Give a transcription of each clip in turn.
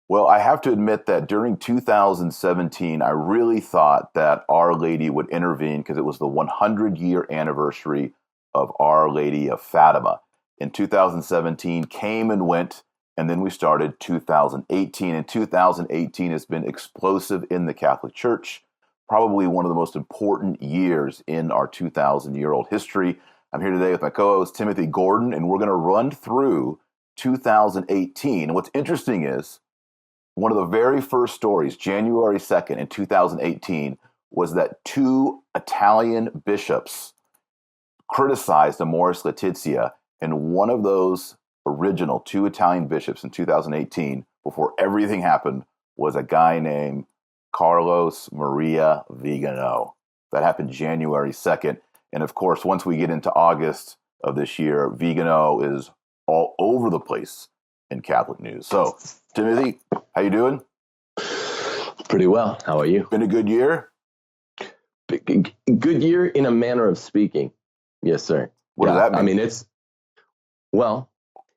Well, I have to admit that during 2017, I really thought that Our Lady would intervene because it was the 100-year anniversary of Our Lady of Fatima. In 2017 came and went, and then we started 2018. And 2018 has been explosive in the Catholic Church, probably one of the most important years in our 2,000-year-old history. I'm here today with my co-host, Timothy Gordon, and we're going to run through 2018. And what's interesting is, one of the very first stories, January 2nd in 2018, was that two Italian bishops criticized Amoris Laetitia, and one of those original two Italian bishops in 2018, before everything happened, was a guy named Carlos Maria Vigano. That happened January 2nd. And of course, once we get into August of this year, Vigano is all over the place in Catholic news. So, Timothy, how you doing? Pretty well. How are you? Been a good year? Good year in a manner of speaking. Yes, sir. What does that mean? I mean, well,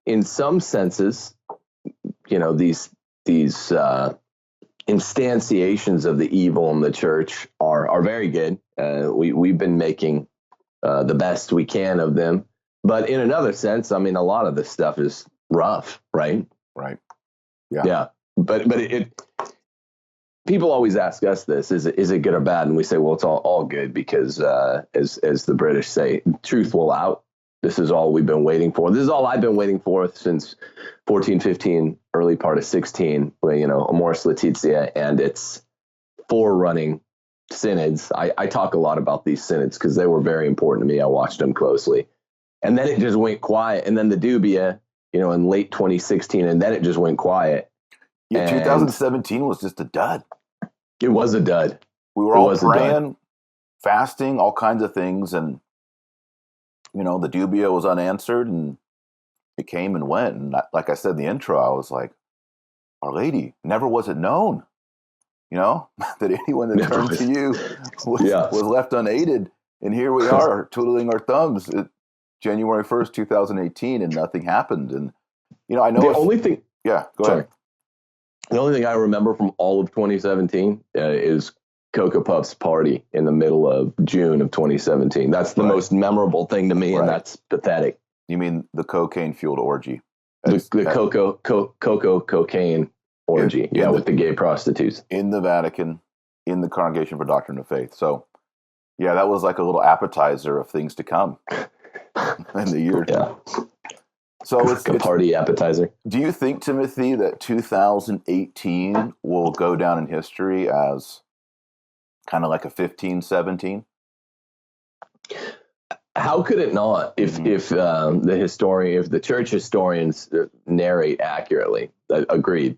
in some senses, these instantiations of the evil in the church are very good. We've been making the best we can of them. But in another sense, I mean, a lot of this stuff is rough, right? Right. Yeah. But people always ask us this: is it good or bad? And we say, well, it's all good because, as the British say, truth will out. This is all we've been waiting for. This is all I've been waiting for since 14, 15, early part of 16. Amoris Laetitia and its forerunning synods. I talk a lot about these synods because they were very important to me. I watched them closely, and then it just went quiet. And then the dubia, in late 2016, and then it just went quiet. Yeah, 2017 was just a dud. It was a dud. We were all praying, fasting, all kinds of things, and the dubia was unanswered, and it came and went. And like I said in the intro, I was like, Our Lady, never was it known, that anyone that turned to you was left unaided. And here we are, twiddling our thumbs at January 1st, 2018, and nothing happened. And, I know the only thing. Yeah, go ahead. The only thing I remember from all of 2017 is Cocoa Puff's party in the middle of June of 2017. That's the most memorable thing to me, and that's pathetic. You mean the cocaine-fueled orgy? The cocaine orgy, with the gay prostitutes. In the Vatican, in the Congregation for Doctrine of Faith. So, yeah, that was like a little appetizer of things to come in the year. Yeah. So it's a party appetizer. Do you think, Timothy, that 2018 will go down in history as kind of like a 15-17? How could it not? If the church historians narrate accurately, agreed.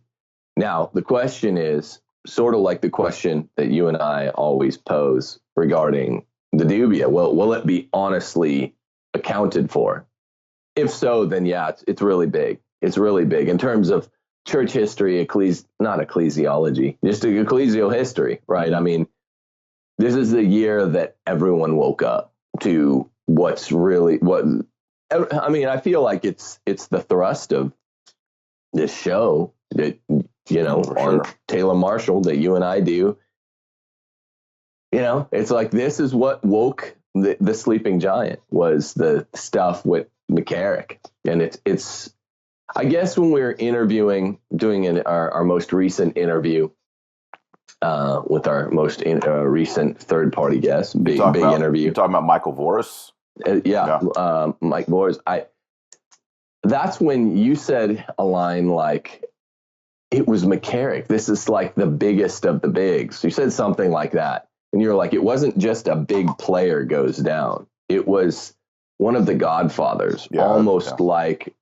Now the question is sort of like the question that you and I always pose regarding the dubia. Will it be honestly accounted for? If so, then it's really big. It's really big in terms of church history, not ecclesiology, just ecclesial history, right? I mean, this is the year that everyone woke up to what's really what. I mean, I feel like it's the thrust of this show that on Taylor Marshall that you and I do. It's like this is what woke the sleeping giant, was the stuff with McCarrick. And it's I guess when we're doing our most recent interview with our most recent third party guest, big interview. You're talking about Michael Voris? Mike Voris. That's when you said a line like, it was McCarrick. This is like the biggest of the bigs. You said something like that. And you're like, it wasn't just a big player goes down. It was one of the godfathers, like,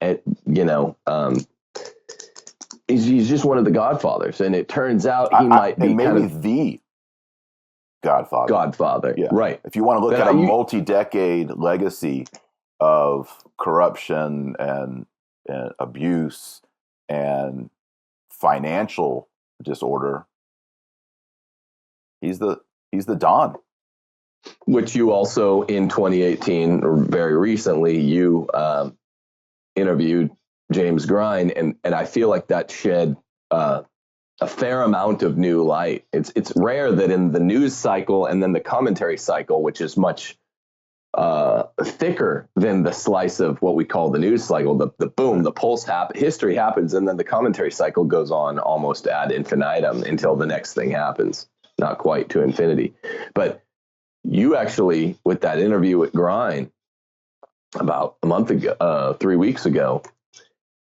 he's just one of the godfathers. And it turns out he might be the godfather. Yeah. Right. If you want to look at a multi-decade legacy of corruption and abuse and financial disorder, he's the Don. Which you also in 2018, or very recently, you interviewed James Grine, and I feel like that shed a fair amount of new light. It's rare that in the news cycle and then the commentary cycle, which is much thicker than the slice of what we call the news cycle, the boom, the pulse history happens, and then the commentary cycle goes on almost ad infinitum until the next thing happens. Not quite to infinity. But you actually, with that interview with Grind about a month ago, 3 weeks ago,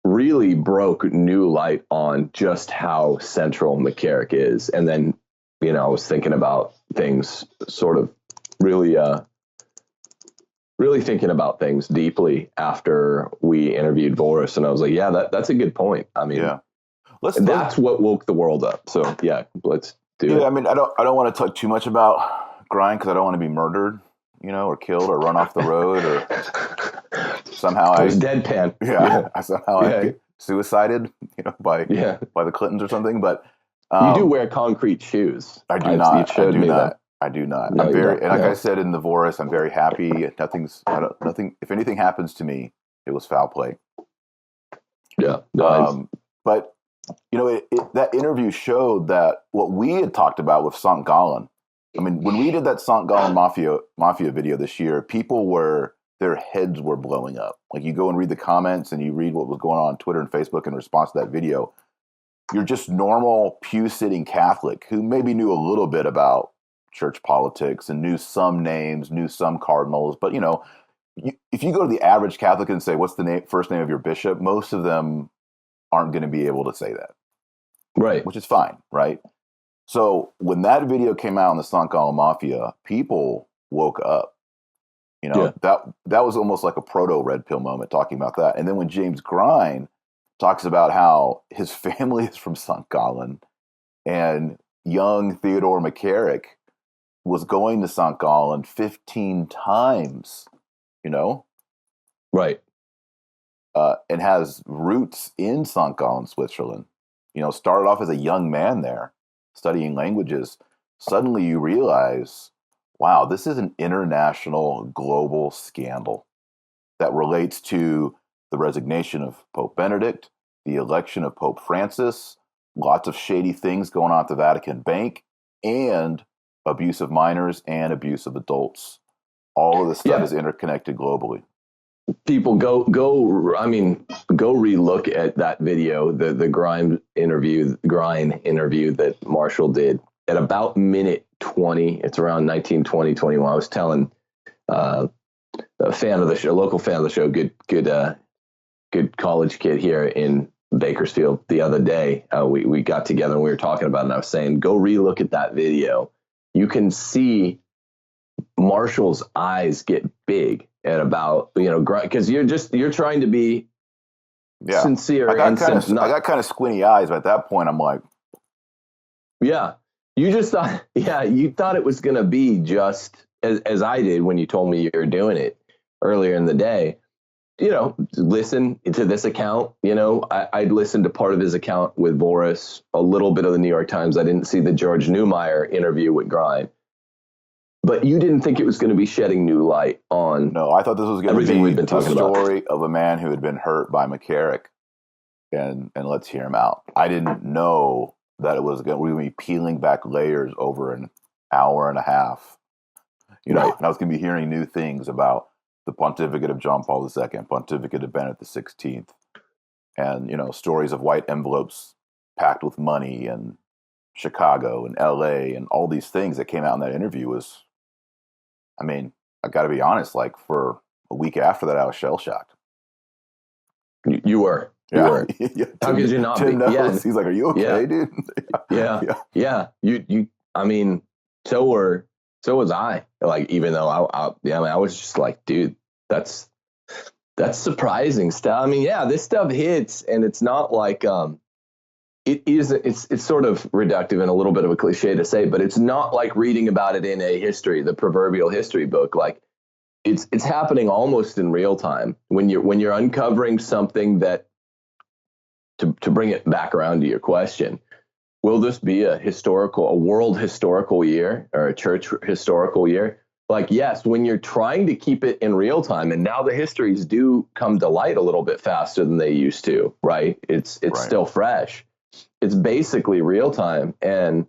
really broke new light on just how central McCarrick is. And then, I was thinking about things sort of really thinking about things deeply after we interviewed Boris. And I was like, yeah, that's a good point. I mean, that's what woke the world up. So yeah, let's do it. I mean, I don't want to talk too much about Grind because I don't want to be murdered, or killed or run off the road or somehow I was deadpan. I get suicided, by the Clintons or something. But you do wear concrete shoes. I do not. I do not. I do not. No, I'm very, and like I said in the Voris, I'm very happy. Nothing. If anything happens to me, it was foul play. Yeah. But that interview showed that what we had talked about with St. Gallen. I mean, when we did that St. Gallen Mafia video this year, their heads were blowing up. Like, you go and read the comments and you read what was going on Twitter and Facebook in response to that video. You're just normal pew-sitting Catholic who maybe knew a little bit about church politics and knew some names, knew some cardinals. But, if you go to the average Catholic and say, what's the first name of your bishop? Most of them aren't going to be able to say that. Right. Which is fine, right? So when that video came out on the St. Gallen Mafia, people woke up. That was almost like a proto red pill moment talking about that. And then when James Grind talks about how his family is from St. Gallen and young Theodore McCarrick was going to St. Gallen 15 times, Right. And has roots in St. Gallen, Switzerland, started off as a young man there studying languages. Suddenly you realize, wow, this is an international global scandal that relates to the resignation of Pope Benedict, the election of Pope Francis, lots of shady things going on at the Vatican Bank, and abuse of minors and abuse of adults. All of this stuff is interconnected globally. People go relook at that video, the Grind interview that Marshall did at about minute 20. It's around 19, 20, 21. I was telling a fan of the show, local fan of the show, good college kid here in Bakersfield the other day. We got together and we were talking about it, and I was saying, go relook at that video. You can see Marshall's eyes get big at about, because you're trying to be sincere. I got kind of squinty eyes, but at that point I'm like, you just thought, you thought it was going to be just as I did when you told me you were doing it earlier in the day. Listen to this account. I'd listened to part of his account with Boris, a little bit of the New York Times. I didn't see the George Neumeier interview with Grind. But you didn't think it was going to be shedding new light on. No, I thought this was going to be the story of a man who had been hurt by McCarrick, and let's hear him out. I didn't know that it was going to be peeling back layers over an hour and a half. And I was going to be hearing new things about the pontificate of John Paul II, pontificate of Benedict XVI, and stories of white envelopes packed with money and Chicago and LA and all these things that came out in that interview was. I mean, I got to be honest, like, for a week after that, I was shell-shocked. You were. You were. How could you not be? Yeah. He's like, are you okay, dude? Yeah. You, I mean, so was I. Like, even though I was just like, dude, that's surprising stuff. I mean, this stuff hits, and it's not like, it's sort of reductive and a little bit of a cliche to say, but it's not like reading about it in the proverbial history book. Like, it's happening almost in real time when you're uncovering something that, to bring it back around to your question, will this be a world historical year or a church historical year? Like, yes, when you're trying to keep it in real time, and now the histories do come to light a little bit faster than they used to, right? It's still fresh. it's basically real time. And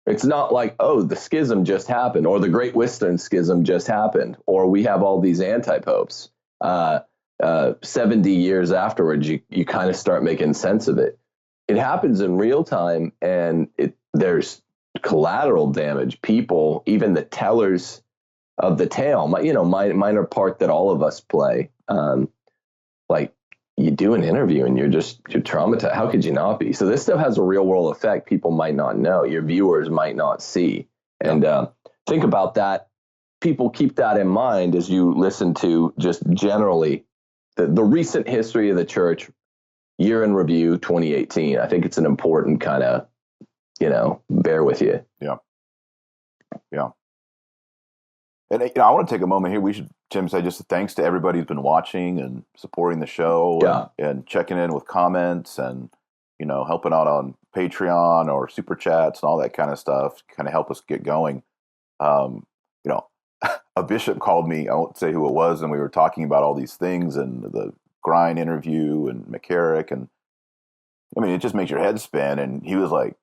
it's not like, oh, the schism just happened, or the Great Western Schism just happened, or we have all these anti-popes. 70 years afterwards, you kind of start making sense of it. It happens in real time, and there's collateral damage. People, even the tellers of the tale, minor part that all of us play. Like, you do an interview and you're traumatized. How could you not be? So this stuff has a real world effect people might not know, your viewers might not see. And think about that. People keep that in mind as you listen to just generally the recent history of the church, year in review 2018. I think it's an important kind of, bear with you. Yeah. Yeah. And I want to take a moment here. We should, Tim, say just thanks to everybody who's been watching and supporting the show and checking in with comments and, helping out on Patreon or Super Chats and all that kind of stuff to kind of help us get going. A bishop called me, I won't say who it was, and we were talking about all these things and the Grind interview and McCarrick. And it just makes your head spin. And he was like,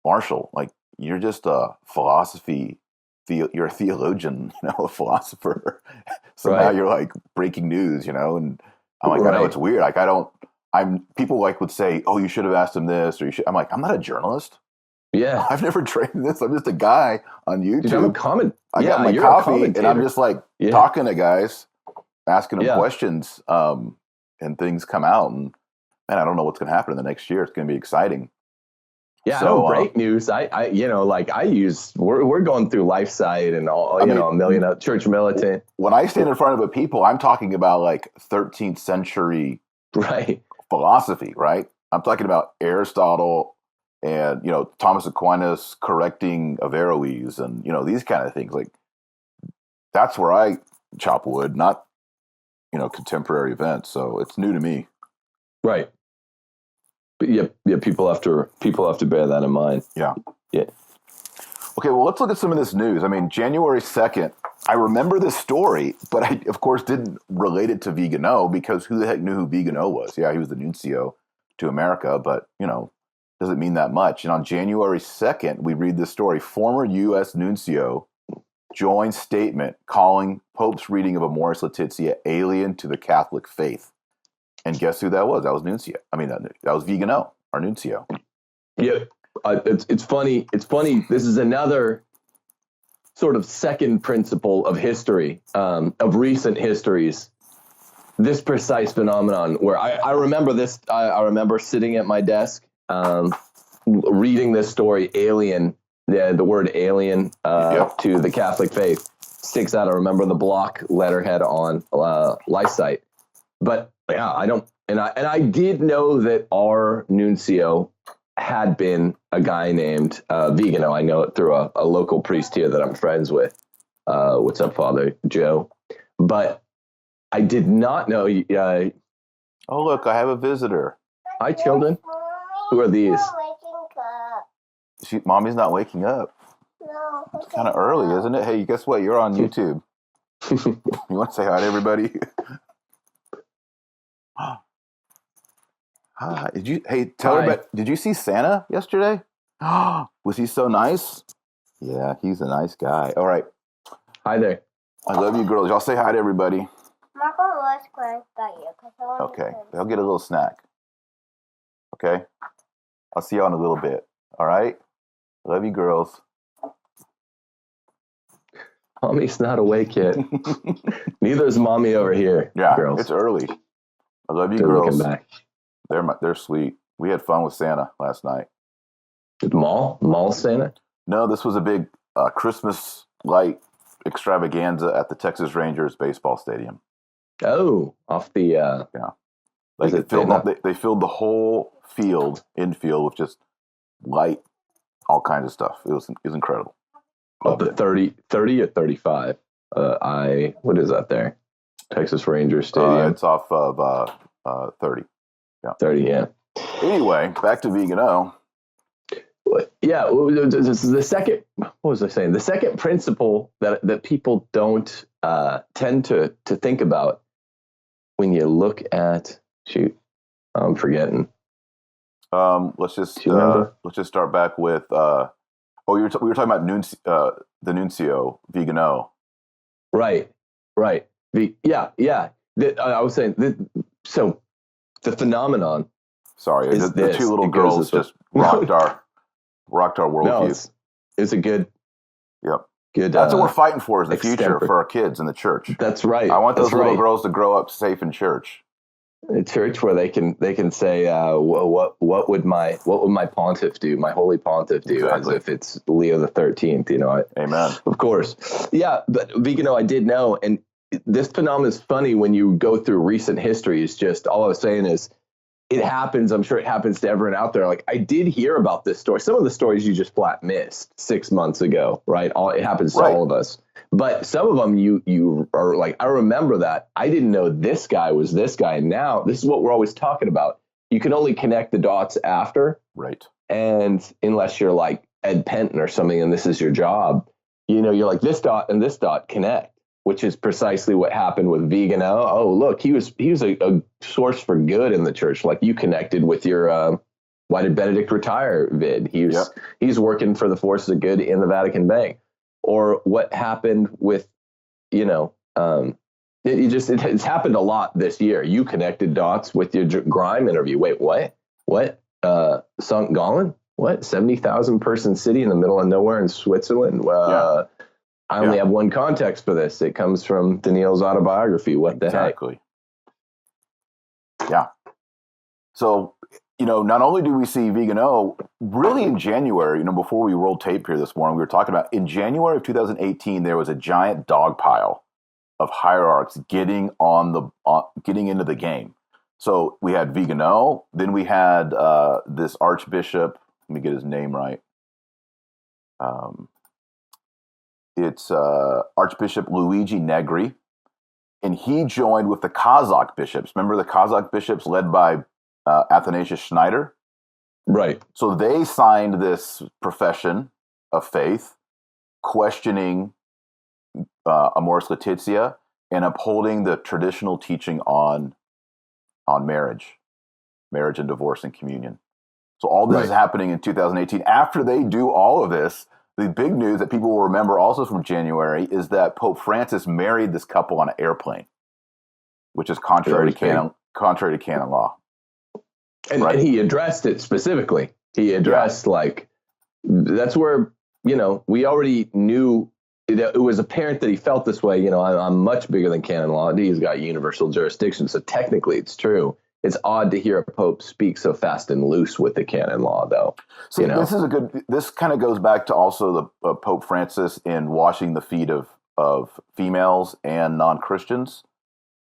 Marshall, like, you're just a philosophy you're a theologian, a philosopher. So now you're like breaking news, and I'm like, I know it's weird. Like, people would say, oh, you should have asked him this, or you should. I'm like, I'm not a journalist. Yeah. I've never trained this. I'm just a guy on YouTube. Dude, I got my coffee and I'm just like talking to guys, asking them questions, and things come out. And man, I don't know what's going to happen in the next year. It's going to be exciting. Yeah, so, I don't break news. We're going through LifeSite and all, a million Church Militant. When I stand in front of a people, I'm talking about like 13th century philosophy, right? I'm talking about Aristotle and, Thomas Aquinas correcting Averroes and, these kind of things. Like, that's where I chop wood, not, contemporary events. So it's new to me. Right. But yeah, people have to bear that in mind. Yeah. Yeah. Okay, well, let's look at some of this news. January 2nd, I remember this story, but I, of course, didn't relate it to Vigano because who the heck knew who Vigano was? Yeah, he was the nuncio to America, but, doesn't mean that much. And on January 2nd, we read this story. Former U.S. nuncio joins statement calling Pope's reading of Amoris Laetitia alien to the Catholic faith. And guess who that was? That was Nuncio. That was Vigano, our Nuncio. Yeah, it's funny. It's funny. This is another sort of second principle of history, of recent histories. This precise phenomenon where I remember this. I remember sitting at my desk, reading this story. Alien. The word alien to the Catholic faith sticks out. I remember the block letterhead on LifeSite, but. Yeah, I did know that our nuncio had been a guy named Vigano. I know it through a local priest here that I'm friends with. What's up, Father Joe? But I did not know. Oh, look, I have a visitor. Hi, children. Who are these? Mommy's not waking up. No. It's kind of early, isn't it? Hey, guess what? You're on YouTube. You want to say hi to everybody? Hi. Tell her about, did you see Santa yesterday? Was he so nice? Yeah, he's a nice guy. All right. Hi there. I love you, girls. Y'all say hi to everybody. Marco was crying about you. Okay. They'll get a little snack. Okay? I'll see y'all in a little bit. All right? Love you, girls. Mommy's not awake yet. Neither is Mommy over here. Yeah, girls. It's early. I love you, They're girls. looking back. They're sweet. We had fun with Santa last night. Mall Santa? No, this was a big Christmas light extravaganza at the Texas Rangers baseball stadium. Oh, off the yeah. Like they filled the whole infield with just light, all kinds of stuff. It was incredible. Up to 30 or 35. What is that there? Texas Rangers Stadium. It's off of 30. Yeah. 30, yeah. Anyway, back to Vigano. Yeah, this is the second. What was I saying? The second principle that people don't tend to think about when you look at. Shoot, I'm forgetting. Let's Do you remember? let's just start back with. We were talking about the nuncio Vigano. Right. I was saying so the phenomenon. Sorry, is the two little girls just rocked our worldview. No, it's a good. Yep. Good. That's what we're fighting for, is the extemper. future for our kids in the church. That's right. I want those little girls to grow up safe in church. A church where they can say, what would my pontiff do? My holy pontiff do? Exactly. As if it's Leo the 13th. Amen. Of course. Yeah, but Vigano, I did know, and this phenomenon is funny when you go through recent history. It's just, all I was saying is, it happens. I'm sure it happens to everyone out there. Like, I did hear about this story. Some of the stories you just flat missed 6 months ago, right? It happens to all of us. But some of them you are like, I remember that. I didn't know this guy was this guy. And now this is what we're always talking about. You can only connect the dots after. Right. And unless you're like Ed Penton or something, and this is your job, you're like, this dot and this dot connect. Which is precisely what happened with Vigano. Oh, look, he was a source for good in the church. Like, you connected with your Why Did Benedict Retire vid. He's working for the forces of good in the Vatican Bank. Or what happened with, it's happened a lot this year. You connected dots with your Grime interview. Wait, what? St. Gallen? What? 70,000 person city in the middle of nowhere in Switzerland? I only have one context for this. It comes from Daniel's autobiography. What the heck? Yeah. So, not only do we see Vigano, really in January, before we rolled tape here this morning, we were talking about in January of 2018, there was a giant dog pile of hierarchs getting into the game. So we had Vigano, then we had this Archbishop. Let me get his name right. It's Archbishop Luigi Negri, and he joined with the Kazakh bishops. Remember the Kazakh bishops led by Athanasius Schneider? Right. So they signed this profession of faith, questioning Amoris Laetitia and upholding the traditional teaching on marriage and divorce and communion. So all this is happening in 2018. After they do all of this, the big news that people will remember also from January is that Pope Francis married this couple on an airplane, which is contrary to canon law. And he addressed it specifically. He addressed that's where, we already knew it was apparent that he felt this way. I'm much bigger than canon law. He's got universal jurisdiction. So technically it's true. It's odd to hear a pope speak so fast and loose with the canon law, though. See, this kind of goes back to also the Pope Francis in washing the feet of females and non-Christians,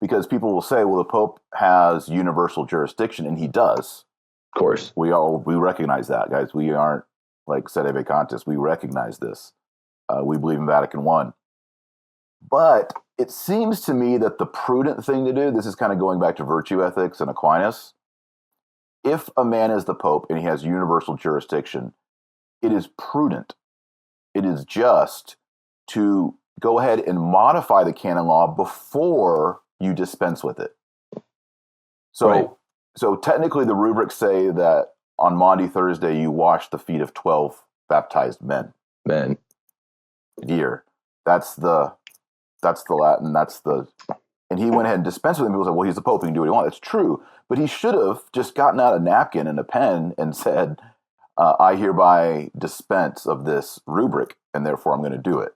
because people will say, well, the Pope has universal jurisdiction, and he does. Of course. We recognize that, guys. We aren't like sede vacantis. We recognize this. We believe in Vatican I. But it seems to me that the prudent thing to do, this is kind of going back to virtue ethics and Aquinas, if a man is the Pope and he has universal jurisdiction, it is prudent, it is just to go ahead and modify the canon law before you dispense with it. So technically the rubrics say that on Maundy Thursday you wash the feet of 12 baptized men. Year. That's the Latin, and he went ahead and dispensed with him. People said, well, he's the Pope, he can do what he wants. It's true, but he should have just gotten out a napkin and a pen and said, I hereby dispense of this rubric, and therefore I'm going to do it.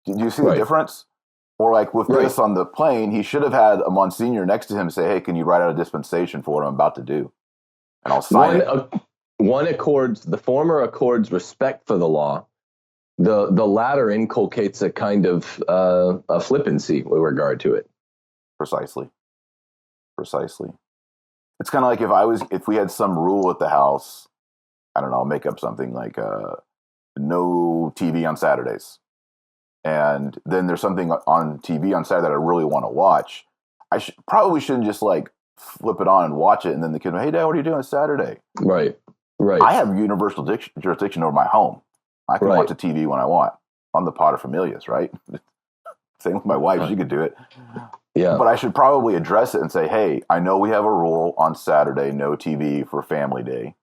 Do you see the difference? Or like with this on the plane, he should have had a Monsignor next to him say, hey, can you write out a dispensation for what I'm about to do? And I'll sign it. The former accords respect for the law. The latter inculcates a kind of a flippancy with regard to it. Precisely. It's kind of like if we had some rule at the house, I don't know, I'll make up something like no TV on Saturdays. And then there's something on TV on Saturday that I really want to watch. I probably shouldn't just like flip it on and watch it. And then the kid, hey, Dad, what are you doing on Saturday? Right. I have universal jurisdiction over my home. I can watch the TV when I want. I'm the pater familias, right? Same with my wife. She could do it. Yeah. But I should probably address it and say, hey, I know we have a rule on Saturday, no TV for Family Day,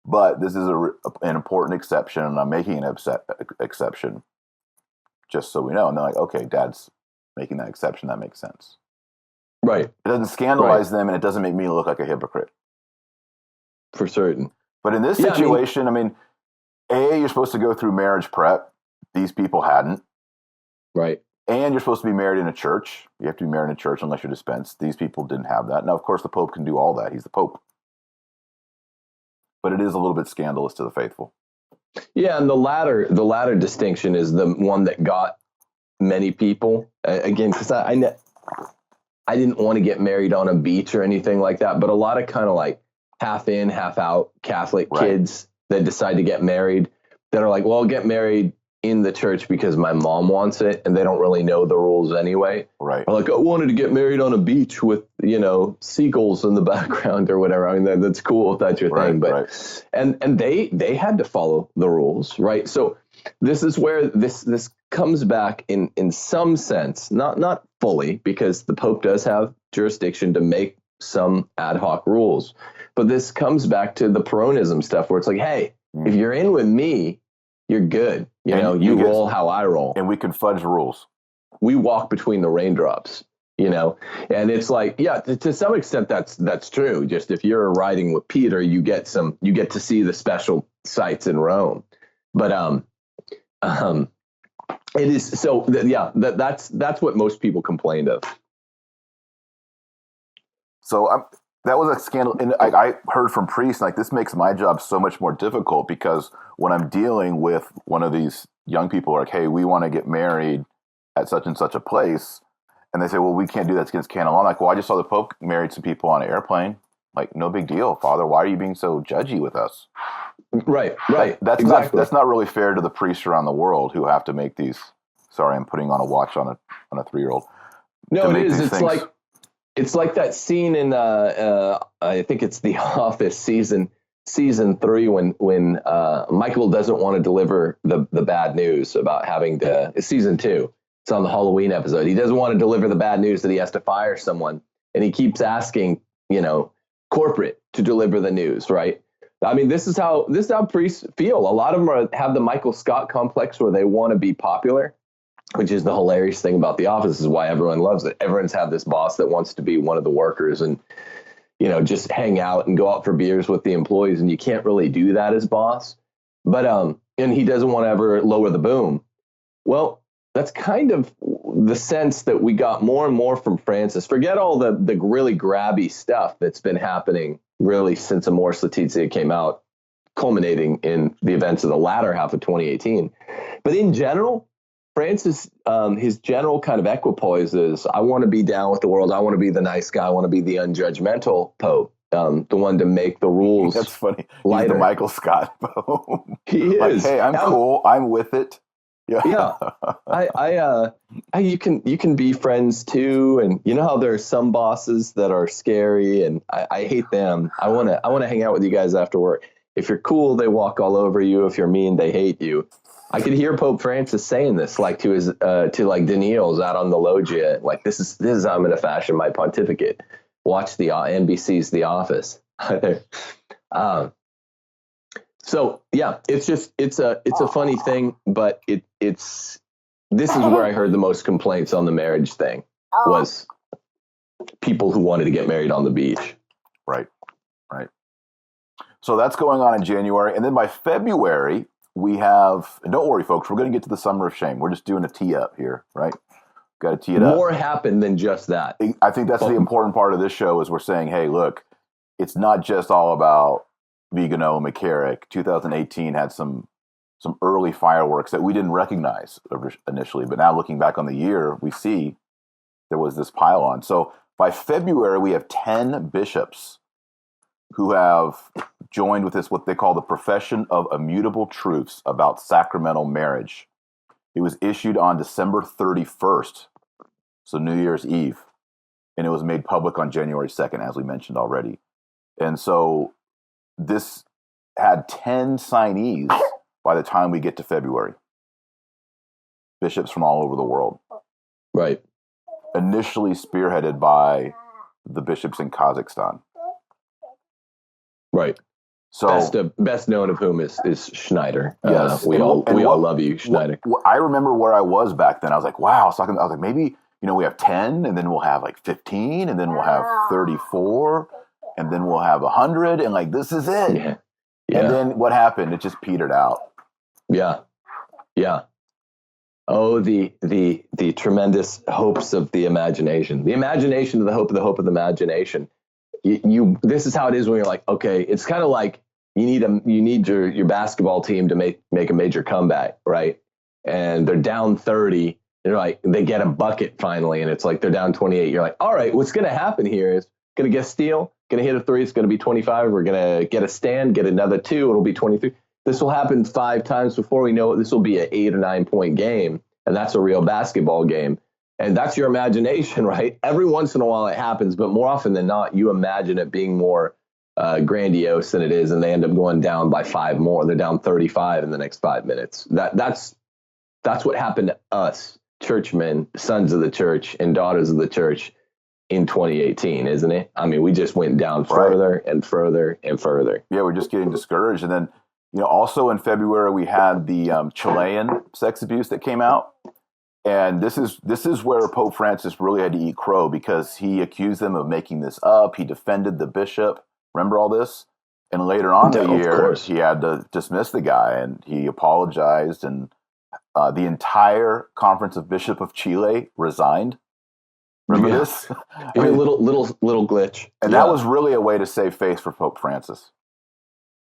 but this is an important exception, and I'm making an exception just so we know. And they're like, okay, Dad's making that exception. That makes sense. Right. It doesn't scandalize them, and it doesn't make me look like a hypocrite. For certain. But in this situation, I mean, you're supposed to go through marriage prep. These people hadn't. Right. And you're supposed to be married in a church. You have to be married in a church unless you're dispensed. These people didn't have that. Now, of course, the Pope can do all that. He's the Pope. But it is a little bit scandalous to the faithful. Yeah, and the latter distinction is the one that got many people. Again, because I didn't want to get married on a beach or anything like that, but a lot of kind of like half in, half out Catholic kids that decide to get married that are like, well, I'll get married in the church because my mom wants it, and they don't really know the rules anyway. Right. Or like, I wanted to get married on a beach with, seagulls in the background or whatever. I mean, that's cool if that's your thing. But and they had to follow the rules, right? So this is where this comes back in some sense, not fully, because the Pope does have jurisdiction to make some ad hoc rules. But this comes back to the Peronism stuff where it's like, hey, if you're in with me, you're good. You roll how I roll. And we can fudge rules. We walk between the raindrops, and it's like, yeah, to some extent that's true. Just if you're riding with Peter, you get to see the special sights in Rome. But it is so that's what most people complained of. So that was a scandal. And I heard from priests, like, this makes my job so much more difficult because when I'm dealing with one of these young people, like, hey, we want to get married at such and such a place. And they say, well, we can't do that against canon law. I'm like, well, I just saw the Pope married some people on an airplane. Like, no big deal, Father. Why are you being so judgy with us? Right. That's exactly. That's not really fair to the priests around the world who have to make these. Sorry, I'm putting on a watch on a 3-year-old. No, it is. It's like that scene in I think it's The Office season 3 when Michael doesn't want to deliver the bad news about having to. It's season 2. It's on the Halloween episode. He doesn't want to deliver the bad news that he has to fire someone, and he keeps asking, corporate to deliver the news. Right. I mean, this is how priests feel. A lot of them have the Michael Scott complex where they want to be popular, which is the hilarious thing about The Office, is why everyone loves it. Everyone's had this boss that wants to be one of the workers and, just hang out and go out for beers with the employees. And you can't really do that as boss. But, and he doesn't want to ever lower the boom. Well, that's kind of the sense that we got more and more from Francis. Forget all the really grabby stuff that's been happening really since Amoris Laetitia came out, culminating in the events of the latter half of 2018. But in general, Francis, his general kind of equipoise is, I want to be down with the world. I want to be the nice guy. I want to be the unjudgmental Pope, the one to make the rules. That's funny. Lighter. He's the Michael Scott Pope. He is. Like, hey, I'm cool. I'm with it. Yeah. You can be friends too. And you know how there are some bosses that are scary, and I hate them. I want to hang out with you guys after work. If you're cool, they walk all over you. If you're mean, they hate you. I could hear Pope Francis saying this, like to his like Daniils out on the loggia, like this is how I'm going to fashion my pontificate. Watch the NBC's The Office. So yeah, it's a funny thing, but this is where I heard the most complaints on the marriage thing was people who wanted to get married on the beach. Right. So that's going on in January, and then by February we have. And don't worry, folks, we're going to get to the Summer of Shame. We're just doing a tee up here, right? Got to tee it up. More happened than just that. I think that's the important part of this show is we're saying, hey, look, it's not just all about Vigano and McCarrick. 2018 had some early fireworks that we didn't recognize initially, but now looking back on the year, we see there was this pile on. So by February, we have 10 bishops who have joined with this, what they call the Profession of Immutable Truths about Sacramental Marriage. It was issued on December 31st, so New Year's Eve, and it was made public on January 2nd, as we mentioned already. And so this had 10 signees by the time we get to February. Bishops from all over the world. Right. Initially spearheaded by the bishops in Kazakhstan. Right. So best known of whom is Schneider. Yes, we all love you, Schneider. I remember where I was back then. I was like, wow. I was like, maybe we have 10, and then we'll have like 15, and then we'll have 34, and then we'll have 100, and like this is it. Yeah. And then what happened? It just petered out. Yeah. Yeah. Oh, the tremendous hopes of the imagination. The imagination of the hope of the imagination. This is how it is when you're like, okay, it's kind of like you need your basketball team to make a major comeback, right? And they're down 30. They're like, they get a bucket finally, and it's like they're down 28. You're like, all right, what's going to happen here is going to get a steal, going to hit a three. It's going to be 25. We're going to get a stand, get another two. It'll be 23. This will happen 5 times before we know it. This will be an 8 or 9 point game, and that's a real basketball game. And that's your imagination, right? Every once in a while it happens, but more often than not, you imagine it being more grandiose than it is, and they end up going down by 5 more. They're down 35 in the next 5 minutes. That's what happened to us, churchmen, sons of the church, and daughters of the church in 2018, isn't it? I mean, we just went down further and further and further. Yeah, we're just getting discouraged. And then, also in February we had the Chilean sex abuse that came out. And this is where Pope Francis really had to eat crow, because he accused them of making this up. He defended the bishop. Remember all this? And later on in the year, he had to dismiss the guy, and he apologized. And the entire Conference of Bishop of Chile resigned. Remember this? I mean, little glitch. And that was really a way to save face for Pope Francis,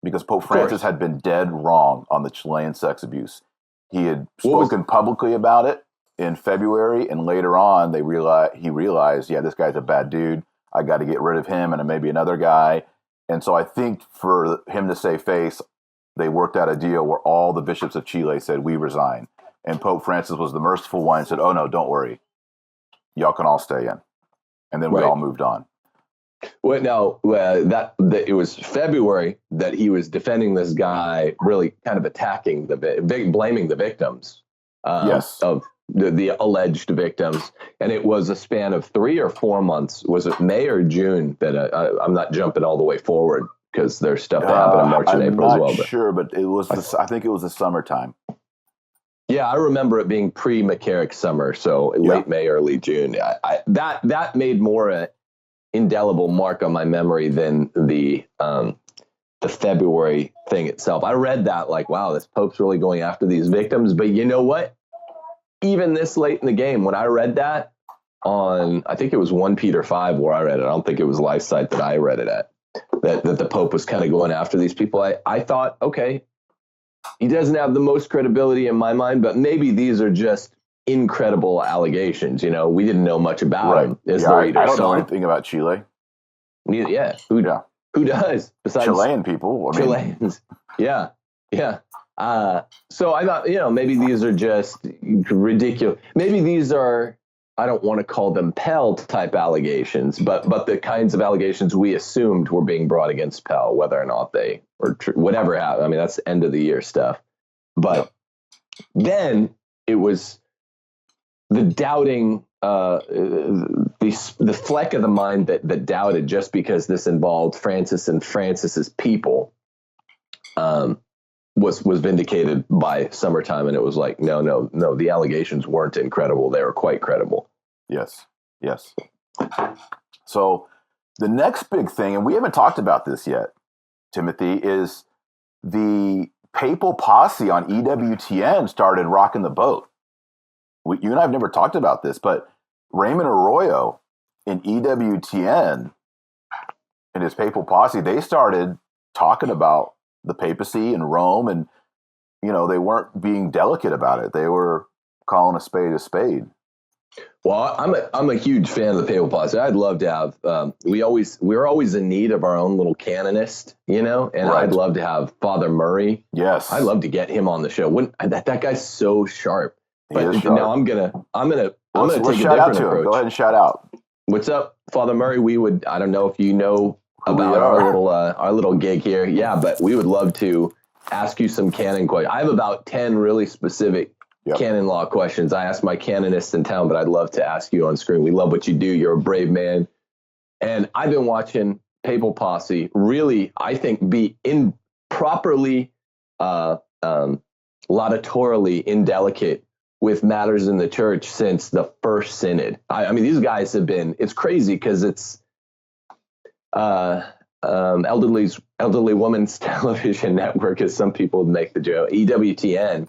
because Pope Francis had been dead wrong on the Chilean sex abuse. He had spoken publicly about it in February, and later on he realized, yeah, this guy's a bad dude. I got to get rid of him and maybe another guy. And so I think for him to save face, they worked out a deal where all the bishops of Chile said, we resign. And Pope Francis was the merciful one and said, oh no, don't worry. Y'all can all stay in. And then we all moved on. Well, no, it was February that he was defending this guy, really kind of attacking blaming the victims of the alleged victims. And it was a span of 3 or 4 months. Was it May or June that I'm not jumping all the way forward, because there's stuff that happened in March and April as well. I'm not sure, but it was. I think it was the summertime. Yeah, I remember it being pre-McCarrick summer, so late May, early June. That made more an indelible mark on my memory than the February thing itself. I read that like, wow, this Pope's really going after these victims. But you know what? Even this late in the game, when I read that on, I think it was 1 Peter 5 where I read it. I don't think it was LifeSite that I read it at. That the Pope was kind of going after these people. I thought, okay, he doesn't have the most credibility in my mind, but maybe these are just incredible allegations. We didn't know much about him. I don't know anything about Chile. Yeah. Who does? Besides Chilean people. Chileans. Yeah. So I thought, maybe these are just ridiculous. Maybe these are, I don't want to call them Pell type allegations, but the kinds of allegations we assumed were being brought against Pell, whether or not they or whatever happened. I mean, that's end of the year stuff. But then it was the doubting, the fleck of the mind that doubted just because this involved Francis and Francis's people, was vindicated by summertime. And it was like, no, the allegations weren't incredible. They were quite credible. Yes. So the next big thing, and we haven't talked about this yet, Timothy, is the papal posse on EWTN started rocking the boat. You and I have never talked about this, but Raymond Arroyo in EWTN and his papal posse, they started talking about the papacy in Rome, and they weren't being delicate about it. They were calling a spade a spade. Well, I'm a huge fan of the papal posse. I'd love to have. We're always in need of our own little canonist, and I'd love to have Father Murray. Yes, I'd love to get him on the show. That guy's so sharp. But now I'm gonna take a different approach. Go ahead and shout out. What's up, Father Murray? I don't know if you know about our little gig here. Yeah, but we would love to ask you some canon questions. I have about 10 really specific canon law questions. I ask my canonists in town, but I'd love to ask you on screen. We love what you do. You're a brave man. And I've been watching Papal Posse really, I think, be improperly, laudatorily indelicate with matters in the church since the first synod. I mean, these guys have been, it's crazy because it's elderly women's television network, as some people make the joke, EWTN.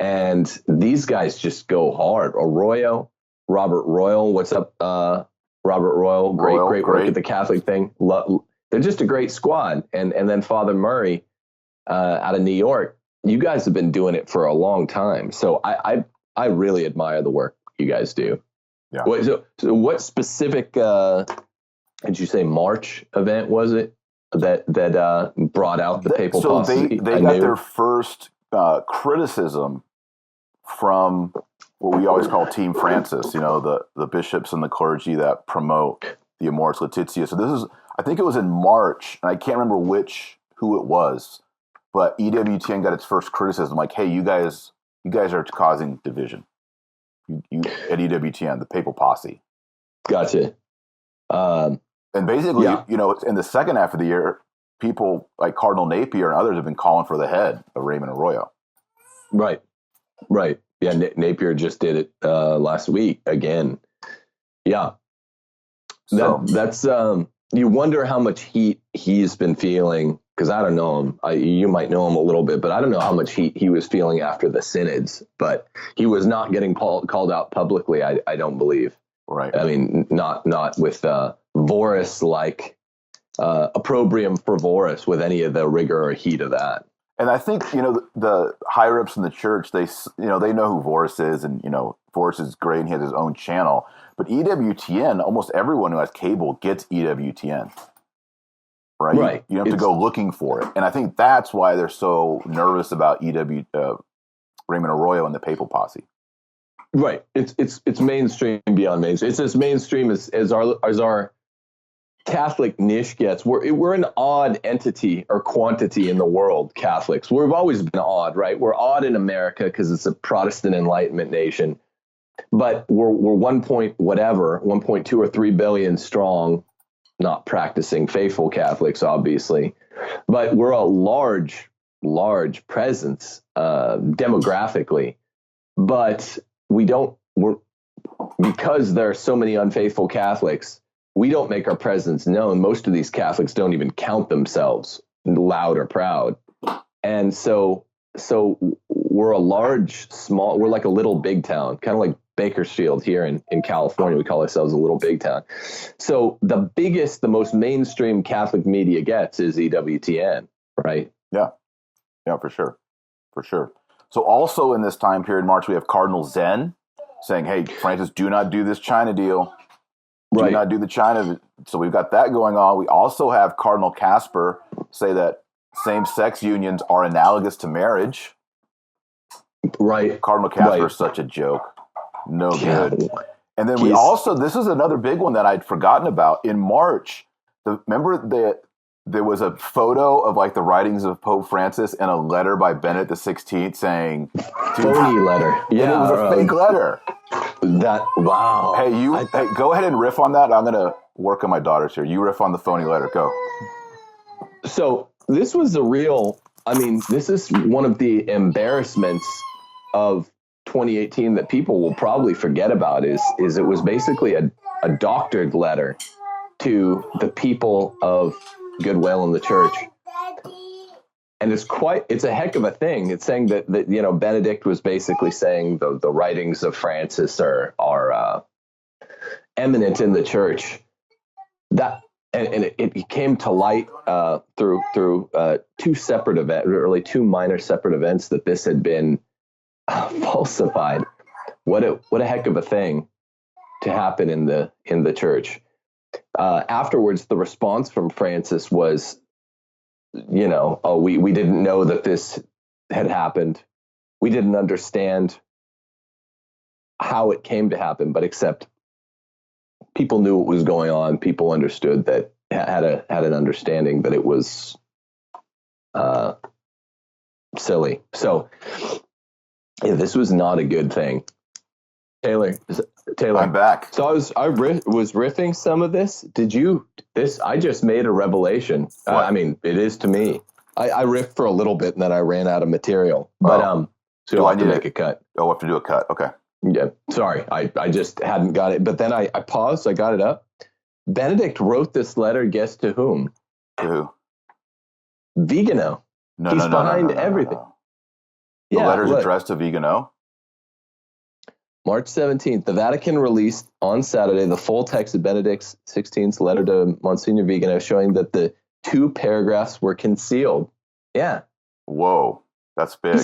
And these guys just go hard. Arroyo, Robert Royal, what's up, Robert Royal, great work at the Catholic thing. They're just a great squad. And then Father Murray out of New York. You guys have been doing it for a long time. So I really admire the work you guys do. Yeah. So what specific, did you say March event was it that brought out the Papal Posse? They got their first criticism from what we always call Team Francis, the bishops and the clergy that promote the Amoris Laetitia. So I think it was in March, and I can't remember who it was, but EWTN got its first criticism, like, hey, you guys are causing division. You at EWTN, the Papal Posse. Gotcha. And basically, in the second half of the year, people like Cardinal Napier and others have been calling for the head of Raymond Arroyo. Right. Yeah, Napier just did it last week again. Yeah. That's you wonder how much heat he's been feeling, because I don't know him. You might know him a little bit, but I don't know how much heat he was feeling after the synods. But he was not getting called out publicly, I don't believe. Right. I mean, not with Voris like opprobrium for Voris with any of the rigor or heat of that. And I think, the higher ups in the church, they know who Voris is, and, Voris is great and he has his own channel. But EWTN, almost everyone who has cable gets EWTN. Right. You don't have to go looking for it. And I think that's why they're so nervous about Raymond Arroyo and the Papal Posse. Right. It's mainstream beyond mainstream. It's as mainstream as our Catholic niche gets. We're an odd entity or quantity in the world, Catholics. We've always been odd, right? We're odd in America because it's a Protestant Enlightenment nation. But we're 1.2 or 3 billion strong, not practicing faithful Catholics, obviously. But we're a large presence demographically. But because there are so many unfaithful Catholics, we don't make our presence known. Most of these Catholics don't even count themselves loud or proud. And so we're we're like a little big town, kind of like Bakersfield here in California. We call ourselves a little big town. So the most mainstream Catholic media gets is EWTN, right? Yeah, for sure. So also in this time period, March, we have Cardinal Zen saying, hey, Francis, do not do this China deal. Do not do the China. So we've got that going on. We also have Cardinal Casper say that same-sex unions are analogous to marriage. Right. Cardinal Casper is such a joke. No good. And then this is another big one that I'd forgotten about. In March, remember there was a photo of like the writings of Pope Francis and a letter by Benedict XVI saying, phony letter. Yeah, it was a fake letter. Wow. Hey, go ahead and riff on that. I'm going to work on my daughters here. You riff on the phony letter. Go. So this was this is one of the embarrassments of 2018 that people will probably forget about is it was basically a doctored letter to the people of goodwill in the church. And it's a heck of a thing. It's saying that Benedict was basically saying the writings of Francis are eminent in the church. That and it came to light through two separate events, really two minor separate events, that this had been falsified. What a heck of a thing to happen in the church. Afterwards, the response from Francis was, we didn't know that this had happened. We didn't understand how it came to happen, but except people knew what was going on. People understood that, had an understanding that it was silly. So Yeah, this was not a good thing. Taylor, I'm back. So I was riffing some of this. Did you? I just made a revelation. I mean, it is to me. I riffed for a little bit and then I ran out of material. But so you'll have to make a cut. Oh, we'll have to do a cut. Okay. Yeah. Sorry, I just hadn't got it. But then I paused. I got it up. Benedict wrote this letter. Guess to whom? To who? Vigano. He's behind everything. The letter's addressed to Vigano. March 17th, the Vatican released on Saturday the full text of Benedict XVI's letter to Monsignor Vigano, showing that the 2 paragraphs were concealed. Yeah. Whoa, that's big.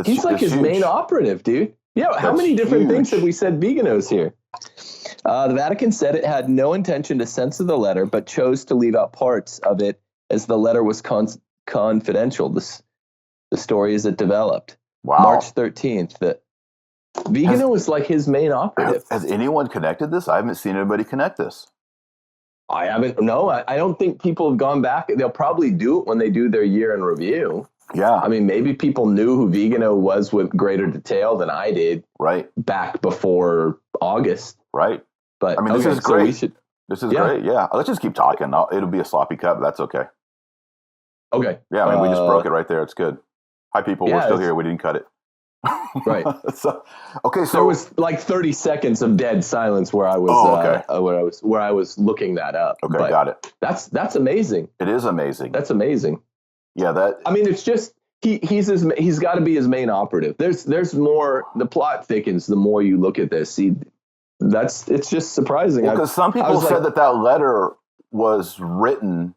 He's like his main operative, dude. Yeah, how many different things have we said Vigano's here? The Vatican said it had no intention to censor the letter, but chose to leave out parts of it as the letter was confidential. The story as it developed. Wow. March 13th, Vigano was like his main operative. Has anyone connected this? I haven't seen anybody connect this. I haven't. No, I don't think people have gone back. They'll probably do it when they do their year in review. Yeah. I mean, maybe people knew who Vigano was with greater detail than I did. Right. Back before August. Right. But I mean, this is great. This is great. Yeah. Let's just keep talking. It'll be a sloppy cut, but that's okay. Okay. Yeah. I mean, we just broke it right there. It's good. Hi, people. We're still here. We didn't cut it. Right. So there was like 30 seconds of dead silence where I was where I was looking that up. Okay, but got it. That's amazing. It is amazing. That's amazing. Yeah, I mean, it's just he's got to be his main operative. There's more. The plot thickens the more you look at this. It's just surprising. Because some people said that letter was written.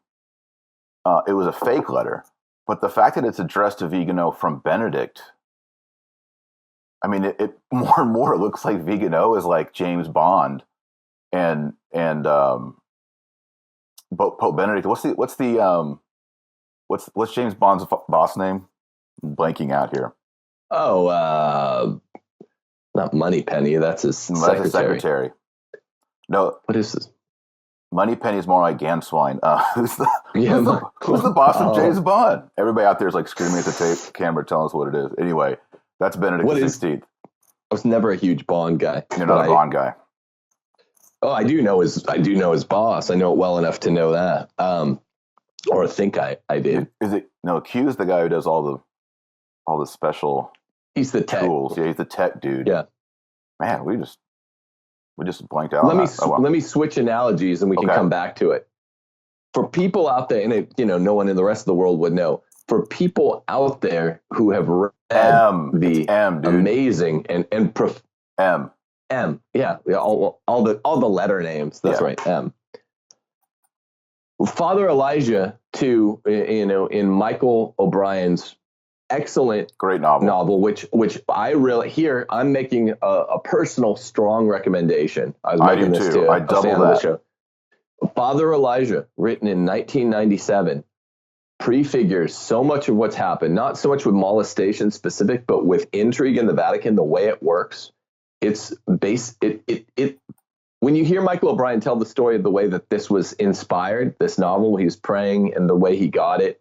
It was a fake letter, but the fact that it's addressed to Vigano from Benedict. I mean, it more and more looks like Vigano is like James Bond, and Pope Benedict. What's James Bond's boss name? I'm blanking out here. Oh, not Moneypenny. That's his secretary. No, what is this? Moneypenny is more like Ganswine. Who's the boss of James Bond? Everybody out there is like screaming at the camera, telling us what it is. Anyway. That's Benedict XVI. I was never a huge Bond guy. You're not a Bond guy. Oh, I do know his boss. I know it well enough to know that. Or think I did. Is it Q is the guy who does all the special he's the tech tools. Yeah, he's the tech dude. Yeah. Man, we just blanked out. Let me switch analogies and we can come back to it. For people out there, and no one in the rest of the world would know. For people out there who have read the amazing and all the letter names. That's right. M. Father Elijah, too, in Michael O'Brien's excellent great novel, which I really here I'm making a personal strong recommendation. I was making this too. I double that. Show. Father Elijah, written in 1997. Prefigures so much of what's happened, not so much with molestation specific, but with intrigue in the Vatican, the way it works. It's when you hear Michael O'Brien tell the story of the way that this was inspired, this novel, he was praying and the way he got it.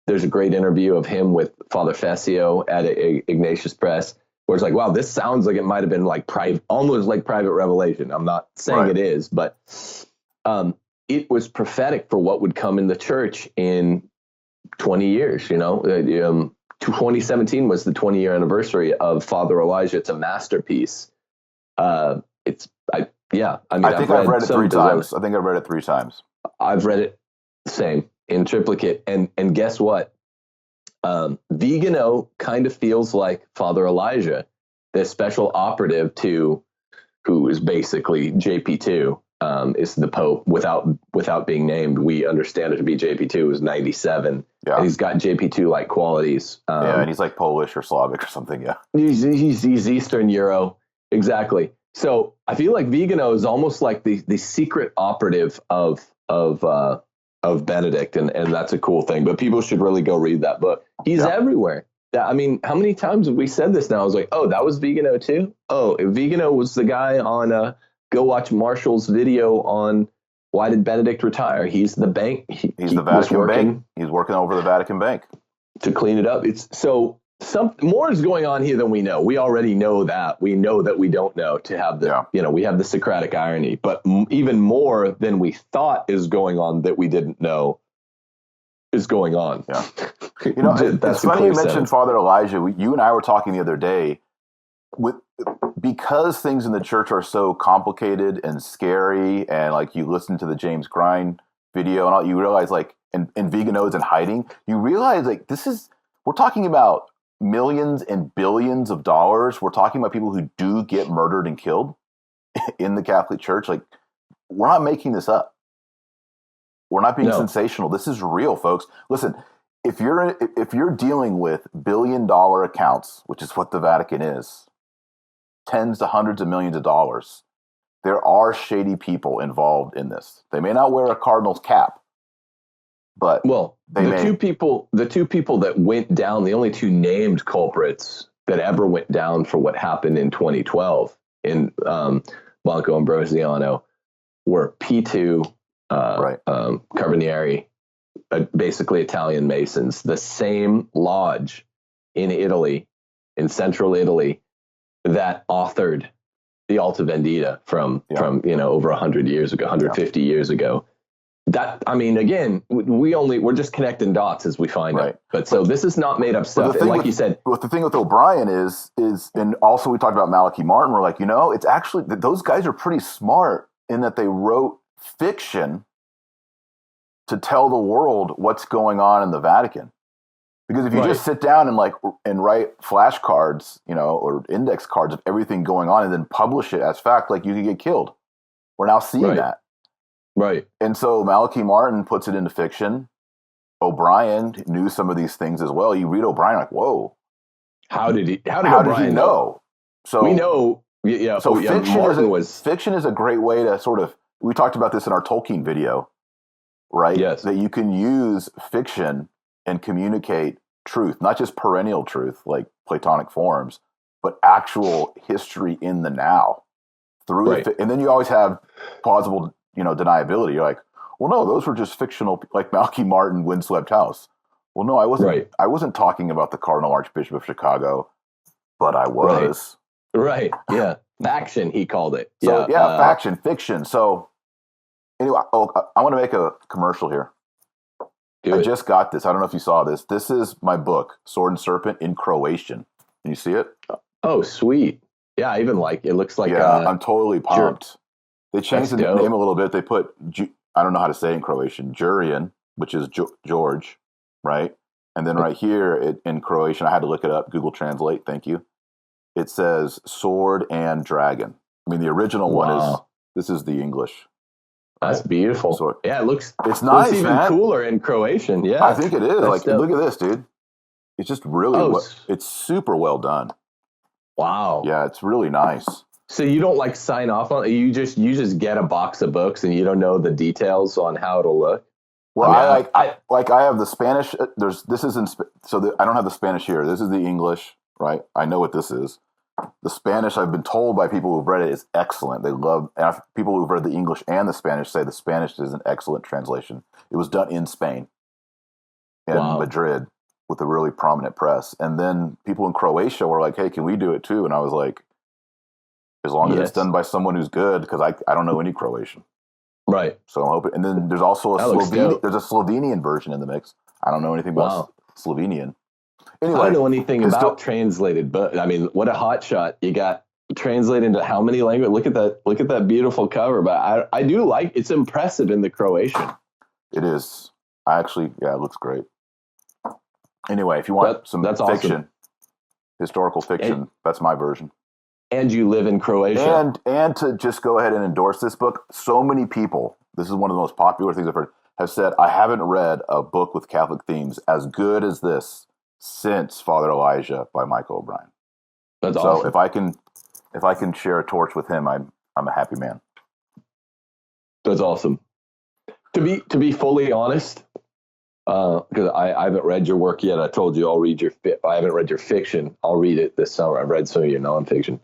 There's a great interview of him with Father Fessio at Ignatius Press, where it's like, wow, this sounds like it might have been like private, almost like private revelation. I'm not saying it is, but it was prophetic for what would come in the church in 20 years, 2017 was the 20-year anniversary of Father Elijah. It's a masterpiece. I think I've read it 3 times. I think I've read it 3 times. I've read it same in triplicate. And guess what? Vigano kind of feels like Father Elijah, this special operative who is basically JP2. Is the Pope without being named. We understand it to be JP2 was 97. Yeah. And he's got JP2 like qualities. And he's like Polish or Slavic or something. Yeah. He's Eastern Euro. Exactly. So I feel like Vigano is almost like the secret operative of Benedict. And that's a cool thing, but people should really go read that book. He's everywhere. I mean, how many times have we said this now? I was like, oh, that was Vigano too. Oh, Vigano was the guy on, go watch Marshall's video on why did Benedict retire? He's the bank. He's the Vatican bank. He's working over the Vatican bank to clean it up. It's so some more is going on here than we know. We already know that. We know that we don't know to have the, we have the Socratic irony, but even more than we thought is going on that we didn't know is going on. Yeah. It's funny you mentioned Father Elijah. You and I were talking the other day because things in the church are so complicated and scary, and like you listen to the James Grind video and all, you realize like, and Vigano's in hiding, you realize like we're talking about millions and billions of dollars. We're talking about people who do get murdered and killed in the Catholic Church. Like, we're not making this up. We're not being sensational. This is real, folks. Listen, if you're dealing with billion-dollar accounts, which is what the Vatican is, tens to hundreds of millions of dollars, there are shady people involved in this. They may not wear a cardinal's cap, but the two people that went down, the only two named culprits that ever went down for what happened in 2012 in Banco Ambrosiano were P2, Carbonieri, basically Italian Masons, the same lodge in Italy, in central Italy, that authored the Alta Vendita from over 100 years ago, 150 years ago. That, I mean, again, we're just connecting dots as we find it. But so this is not made up stuff. And like you said, the thing with O'Brien is, and also we talked about Malachi Martin. We're like, it's actually, those guys are pretty smart in that they wrote fiction to tell the world what's going on in the Vatican. Because if you just sit down and write flashcards, or index cards of everything going on and then publish it as fact, like, you could get killed. We're now seeing that. Right. And so Malachi Martin puts it into fiction. O'Brien knew some of these things as well. You read O'Brien, like, whoa. How did O'Brien know? So we know. So fiction is a great way to sort of, we talked about this in our Tolkien video, right? Yes. That you can use fiction and communicate truth, not just perennial truth like Platonic forms, but actual history in the now through it. And then you always have plausible, deniability. You're like, well, no, those were just fictional, like Malachi Martin, Windswept House. Well, no, I wasn't. I wasn't talking about the Cardinal Archbishop of Chicago, but I was. Right. Yeah. Faction, he called it. So, faction, fiction. So anyway, I want to make a commercial here. I just got this. I don't know if you saw this. This is my book, Sword and Serpent in Croatian. Can you see it? Oh, sweet. Yeah, I even like it. Looks like I'm totally pumped. They changed the name a little bit. They put, I don't know how to say in Croatian, Jurian, which is George, right? And then right here in Croatian, I had to look it up, Google Translate, thank you. It says sword and dragon. I mean, the original one this is the English. That's beautiful. Sword. Yeah, it's nice, even cooler in Croatian. Yeah, I think it is. Like, look at this, dude. It's just really, it's super well done. Wow. Yeah, it's really nice. So you don't sign off on it? You just get a box of books and you don't know the details on how it'll look? Well, I have the Spanish. I don't have the Spanish here. This is the English, right? I know what this is. The Spanish, I've been told by people who've read it, is excellent. They love, and people who've read the English and the Spanish say the Spanish is an excellent translation. It was done in Spain, in Madrid, with a really prominent press. And then people in Croatia were like, hey, can we do it too? And I was like, as long as it's done by someone who's good, because I don't know any Croatian. Right. So I'm hoping. And then there's also there's a Slovenian version in the mix. I don't know anything about Slovenian. Anyway, I don't know anything about translated, but I mean, what a hot shot. You got translated into how many languages? Look at that beautiful cover. But I do like, it's impressive in the Croatian. It is. It looks great. Anyway, if you want some fiction, historical fiction, that's my version. And you live in Croatia. And to just go ahead and endorse this book, so many people, this is one of the most popular things I've heard, have said, I haven't read a book with Catholic themes as good as this since Father Elijah by Michael O'Brien. That's awesome. So if I can share a torch with him, I'm a happy man. That's awesome. To be fully honest, because I haven't read your work yet. I told you I haven't read your fiction. I'll read it this summer. I've read some of your nonfiction.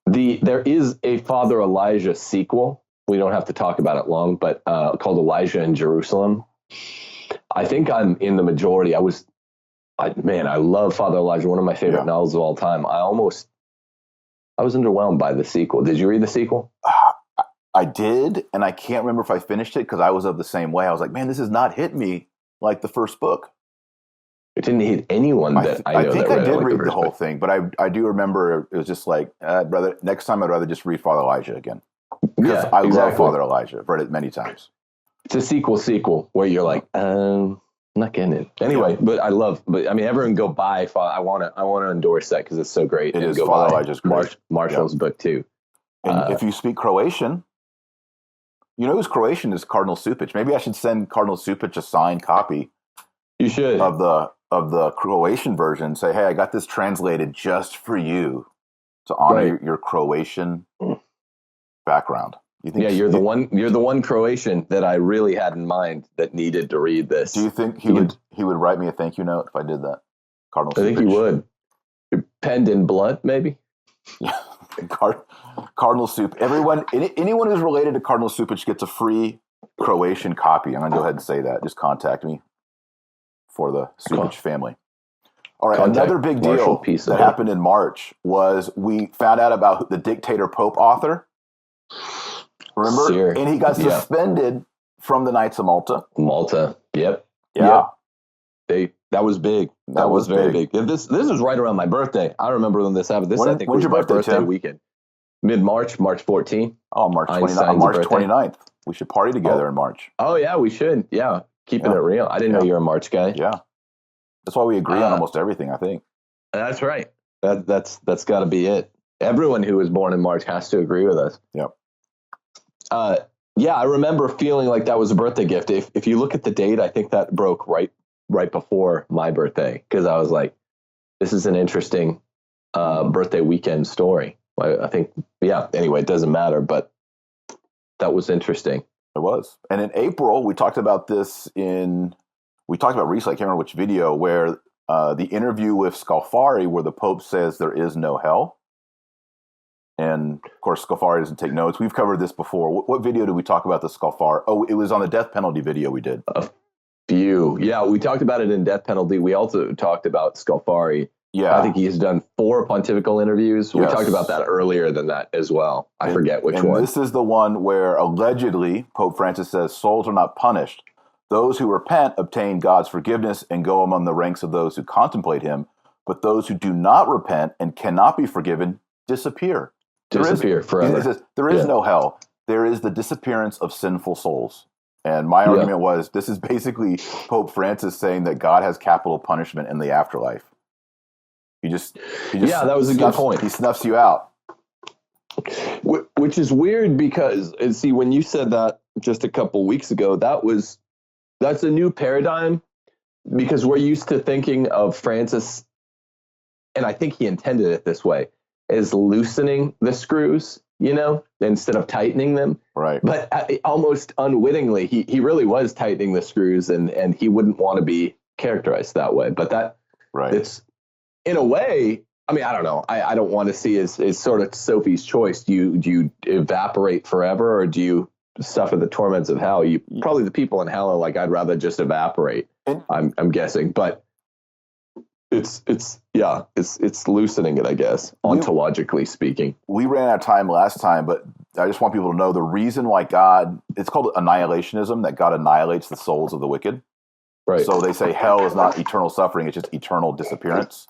There is a Father Elijah sequel. We don't have to talk about it long, but called Elijah in Jerusalem. I think I'm in the majority. I love Father Elijah, one of my favorite novels of all time. I was underwhelmed by the sequel. Did you read the sequel? I did, and I can't remember if I finished it because I was of the same way. I was like, man, this has not hit me like the first book. It didn't hit anyone that I know. I think that I did read the whole book. thing, but I do remember it was just like, next time I'd rather just read Father Elijah again. Because I love Father Elijah. I've read it many times. It's a sequel where you're like, I'm not getting it. Anyway, but I mean, everyone go buy, I want to endorse that because it's so great. It is, Father Elijah's great. Marshall's book too. And if you speak Croatian, you know who's Croatian is Cardinal Cupich. Maybe I should send Cardinal Cupich a signed copy. You should. Of the Croatian version. Say, hey, I got this translated just for you to honor your Croatian background. You think? Yeah, you're the one Croatian that I really had in mind that needed to read this. Do you think he would write me a thank you note if I did that? Cardinal Cupich? I think he would. Penned in blood, maybe? Yeah. Cardinal Cupich. Anyone who's related to Cardinal Cupich gets a free Croatian copy. I'm going to go ahead and say that. Just contact me for the Cupich family. All right, another big deal that happened in March was we found out about the Dictator Pope author. Remember? And he got suspended from the Knights of Malta. Yep. Yeah. Yep. That was big. That was very big. This was right around my birthday. I remember when this happened. I think was your birthday weekend. Mid-March, March 14th. Oh, March 29th. March 29th. We should party together in March. Oh, yeah, we should. Yeah. Keeping it real. I didn't know you're a March guy. Yeah. That's why we agree on almost everything, I think. That's right. That's got to be it. Everyone who was born in March has to agree with us. Yep. Yeah, I remember feeling like that was a birthday gift. If you look at the date, I think that broke right before my birthday because I was like, this is an interesting birthday weekend story. I think, anyway, it doesn't matter, but that was interesting. It was. And in April, we talked about this recently, I can't remember which video, where the interview with Scalfari, where the Pope says there is no hell. And of course, Scalfari doesn't take notes. We've covered this before. What video did we talk about the Scalfari? Oh, it was on the death penalty video we did. A few. Yeah, we talked about it in death penalty. We also talked about Scalfari. Yeah. I think he's done 4 pontifical interviews. We talked about that earlier than that as well. I forget which one. This is the one where allegedly Pope Francis says souls are not punished. Those who repent obtain God's forgiveness and go among the ranks of those who contemplate him. But those who do not repent and cannot be forgiven disappear. Forever. He says, there is no hell. There is the disappearance of sinful souls. And my argument was, this is basically Pope Francis saying that God has capital punishment in the afterlife. He just that was a good point. He snuffs you out. Which is weird because, see, when you said that just a couple weeks ago, that's a new paradigm because we're used to thinking of Francis, and I think he intended it this way, as loosening the screws, instead of tightening them. Right. But almost unwittingly, he really was tightening the screws, and he wouldn't want to be characterized that way. But it's, in a way, I mean, I don't know. I don't want to see as sort of Sophie's choice. Do you evaporate forever, or do you suffer the torments of hell? Probably the people in hell are like, I'd rather just evaporate. I'm guessing, but it's loosening it, I guess, ontologically speaking. We ran out of time last time, but I just want people to know the reason why it's called annihilationism, that God annihilates the souls of the wicked. Right. So they say hell is not eternal suffering, it's just eternal disappearance.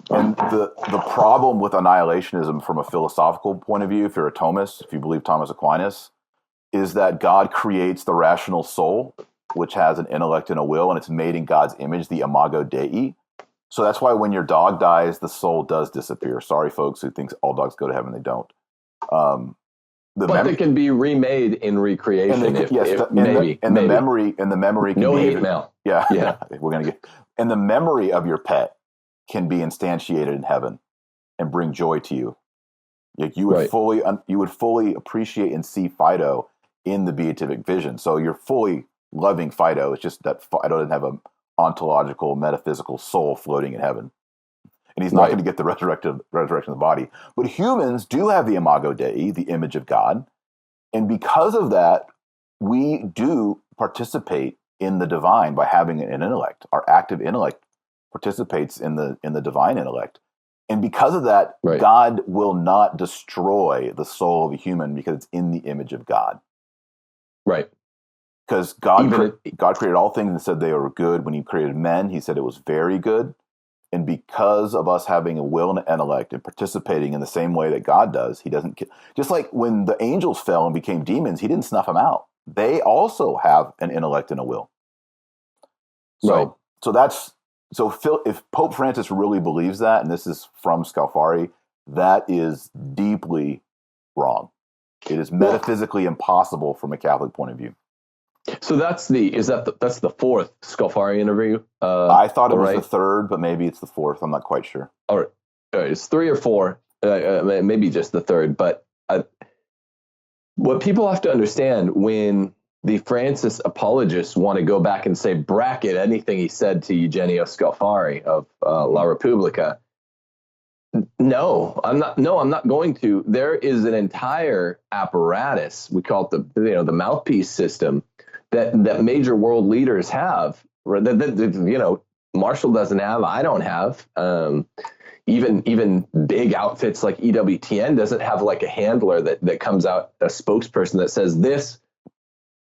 And the problem with annihilationism from a philosophical point of view, if you're a Thomist, if you believe Thomas Aquinas, is that God creates the rational soul, which has an intellect and a will, and it's made in God's image, the imago Dei. So that's why when your dog dies, the soul does disappear. Sorry, folks who think all dogs go to heaven, they don't. But they can be remade in recreation. The memory can no be hate mail. Yeah. We're gonna get, and the memory of your pet can be instantiated in heaven and bring joy to you. Like you would fully appreciate and see Fido in the beatific vision. So you're fully loving Fido. It's just that Fido doesn't have an ontological, metaphysical soul floating in heaven. And he's not going to get the resurrection of the body. But humans do have the imago Dei, the image of God. And because of that, we do participate in the divine by having an intellect. Our active intellect participates in the divine intellect. And because of that, Right. God will not destroy the soul of a human because it's in the image of God. Right. Because God created all things and said they were good. When he created men, he said it was very good. And because of us having a will and intellect and participating in the same way that God does, he doesn't, just like when the angels fell and became demons, he didn't snuff them out. They also have an intellect and a will. So, right. so Phil, if Pope Francis really believes that, and this is from Scalfari, that is deeply wrong. It is metaphysically impossible from a Catholic point of view. So that's the fourth Scalfari interview. I thought it was right? the third, but maybe it's the fourth. I'm not quite sure. All right. It's 3 or 4, maybe just the third. But what people have to understand when the Francis apologists want to go back and say bracket anything he said to Eugenio Scalfari of La Repubblica. No, I'm not going to. There is an entire apparatus. We call it the mouthpiece system that major world leaders have. That Marshall doesn't have. I don't have. Even big outfits like EWTN doesn't have like a handler that comes out, a spokesperson that says this.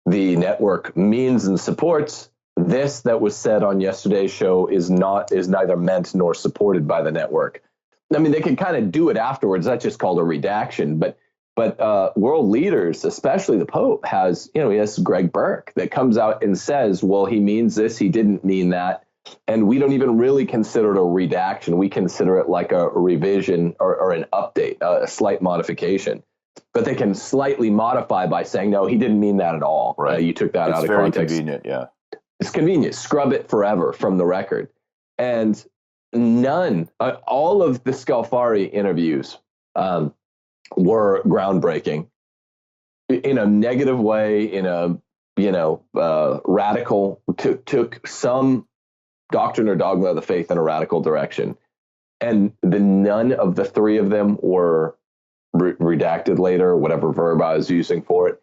The network means and supports this that was said on yesterday's show is neither meant nor supported by the network. I mean, they can kind of do it afterwards. That's just called a redaction. But world leaders, especially the Pope, he has Greg Burke that comes out and says, well, he means this, he didn't mean that. And we don't even really consider it a redaction. We consider it like a revision or an update, a slight modification. But they can slightly modify by saying, no, he didn't mean that at all. Right. You took that out of context. It's very convenient, yeah. It's convenient. Scrub it forever from the record. And all of the Scalfari interviews were groundbreaking in a negative way, in a, radical, took some doctrine or dogma of the faith in a radical direction. And none of the 3 of them were redacted later, whatever verb I was using for it.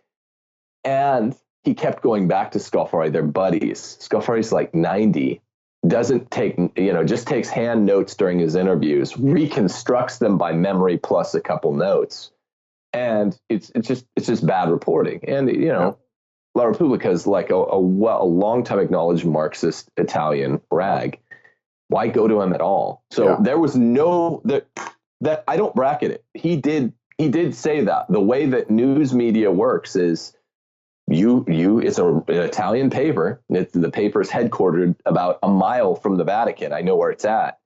And he kept going back to Scalfari, their buddies. Scalfari's like 90, doesn't take, just takes hand notes during his interviews, reconstructs them by memory plus a couple notes. And it's just bad reporting. And, La Repubblica is like a long time acknowledged Marxist Italian rag. Why go to him at all? So there was that I don't bracket it. He did say that the way that news media works is it's an Italian paper. The paper's headquartered about a mile from the Vatican. I know where it's at.